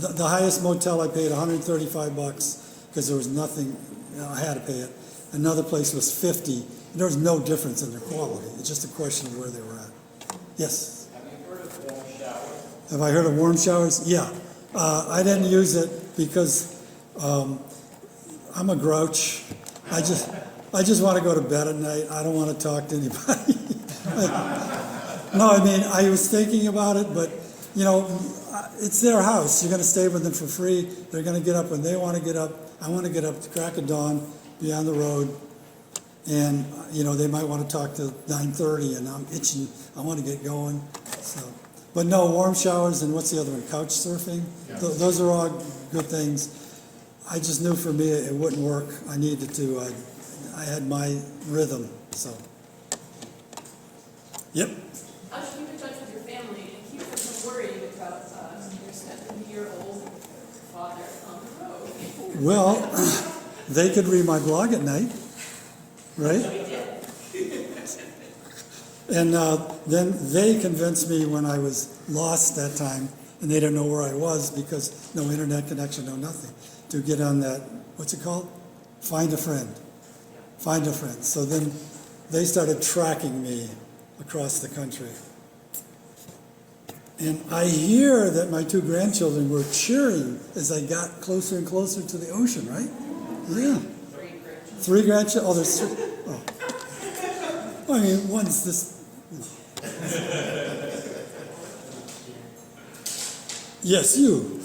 the highest motel I paid $135 because there was nothing, I had to pay it. Another place was $50. There was no difference in their quality. It's just a question of where they were at. Yes? Have you heard of warm showers? Have I heard of warm showers? Yeah. I didn't use it because I'm a grouch. I just want to go to bed at night. I don't want to talk to anybody. No, I mean, I was thinking about it, but, it's their house. You're going to stay with them for free. They're going to get up when they want to get up. I want to get up to crack of dawn, be on the road. And, they might want to talk to 9:30, and I'm itching. I want to get going. So, but no, warm showers, and what's the other one? Couch surfing? Yeah. Those are all good things. I just knew for me it wouldn't work. I needed to, I had my rhythm, so. Yep. How should you keep in touch with your family and keep them from worrying about your 70-year-old father on the road? Well, they could read my blog at night, right? And then they convinced me when I was lost that time, and they didn't know where I was because no internet connection, no nothing, to get on that, what's it called? Find a friend. find a friend. So then they started tracking me across the country. And I hear that my two grandchildren were cheering as I got closer and closer to the ocean, right? Yeah. Three grandchildren. Oh, there's three. Oh. Well, I mean, one's this. Yes, you.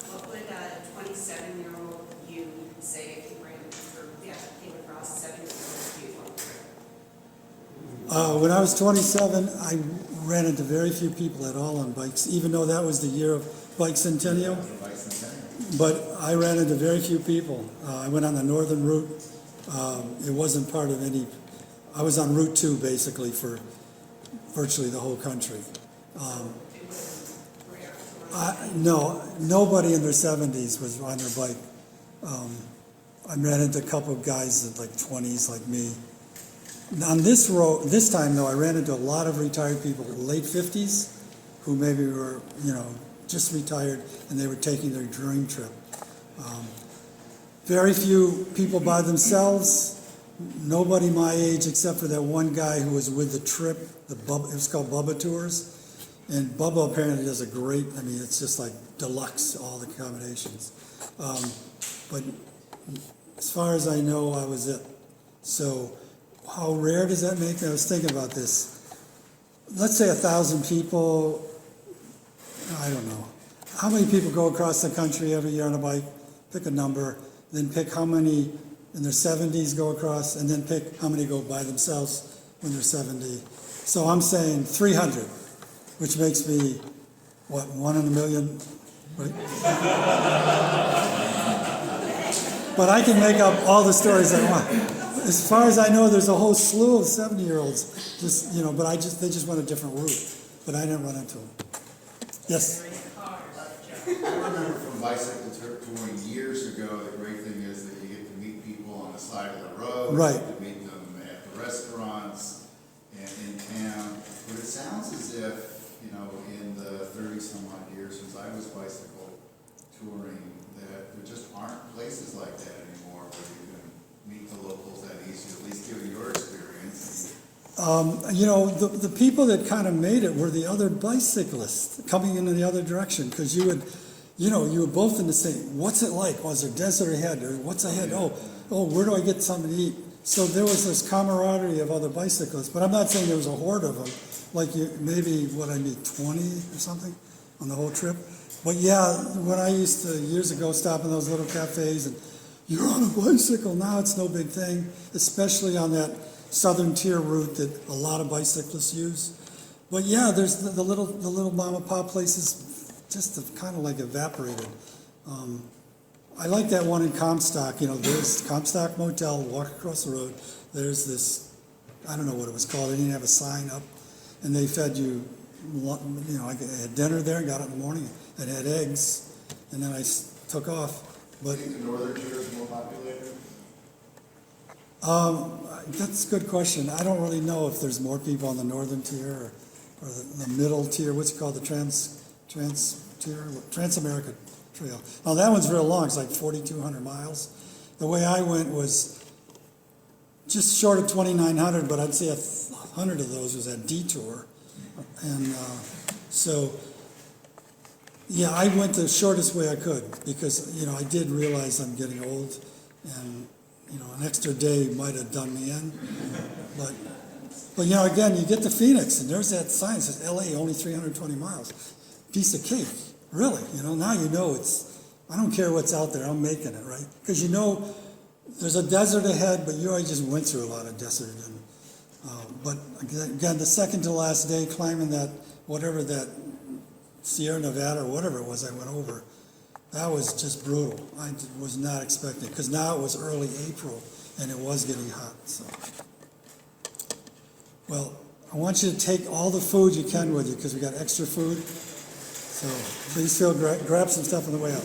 What would a 27-year-old you say if you ran came across a 7-year-old you on the trip? When I was 27, I ran into very few people at all on bikes, even though that was the year of Bike Centennial. But I ran into very few people. I went on the northern route. It wasn't part of any. I was on Route 2 basically for virtually the whole country. No, nobody in their 70s was on their bike. I ran into a couple of guys in like 20s like me. On this road, this time though, I ran into a lot of retired people, late 50s, who maybe were, just retired and they were taking their dream trip. Very few people by themselves. Nobody my age except for that one guy who was with the trip. It was called Bubba Tours. And Bubba apparently does a great, it's just like deluxe, all the accommodations. But as far as I know, I was it. So how rare does that make me? I was thinking about this. Let's say 1,000 people, I don't know. How many people go across the country every year on a bike? Pick a number, then pick how many in their 70s go across, and then pick how many go by themselves when they're 70. So I'm saying 300. Which makes me, what, 1 in a million, right? But I can make up all the stories I want. As far as I know, there's a whole slew of 70-year-olds, but they just went a different route. But I didn't run into them. Yes? I remember from bicycle touring years ago, the great thing is that you get to meet people on the side of the road. Right. You get to meet them at the restaurants and in town. But it sounds as if, in the 30-some odd years since I was bicycle touring, that there just aren't places like that anymore where you can meet the locals that easy, at least given your experience. The people that kind of made it were the other bicyclists coming in the other direction, because you were both in the same, what's it like? Was there desert ahead? Or what's ahead? Oh, where do I get something to eat? So there was this camaraderie of other bicyclists, but I'm not saying there was a horde of them. Like maybe 20 or something on the whole trip. But yeah, when I used to years ago stop in those little cafes and you're on a bicycle, now it's no big thing, especially on that southern tier route that a lot of bicyclists use. But yeah, there's the little mom and pop places just have kind of like evaporated. I like that one in Comstock. There's Comstock Motel, walk across the road. There's this, I don't know what it was called. They didn't have a sign up. And they fed you, I had dinner there, got up in the morning, and had eggs, and then I took off. But do you think the northern tier is more populated? That's a good question. I don't really know if there's more people on the northern tier or the middle tier. What's it called? The Trans-America Trail. Now that one's real long. It's like 4,200 miles. The way I went was just short of 2,900, but I'd say 100 of those was at detour. And I went the shortest way I could because, I did realize I'm getting old and, an extra day might have done me in. But again, you get to Phoenix and there's that sign that says LA only 320 miles. Piece of cake, really. Now it's, I don't care what's out there, I'm making it, right? Because there's a desert ahead, but you already just went through a lot of desert. And but again, the second to last day climbing that Sierra Nevada or whatever it was I went over, that was just brutal. I was not expecting, because now it was early April and it was getting hot. So, well, I want you to take all the food you can with you because we got extra food. So please grab some stuff on the way out.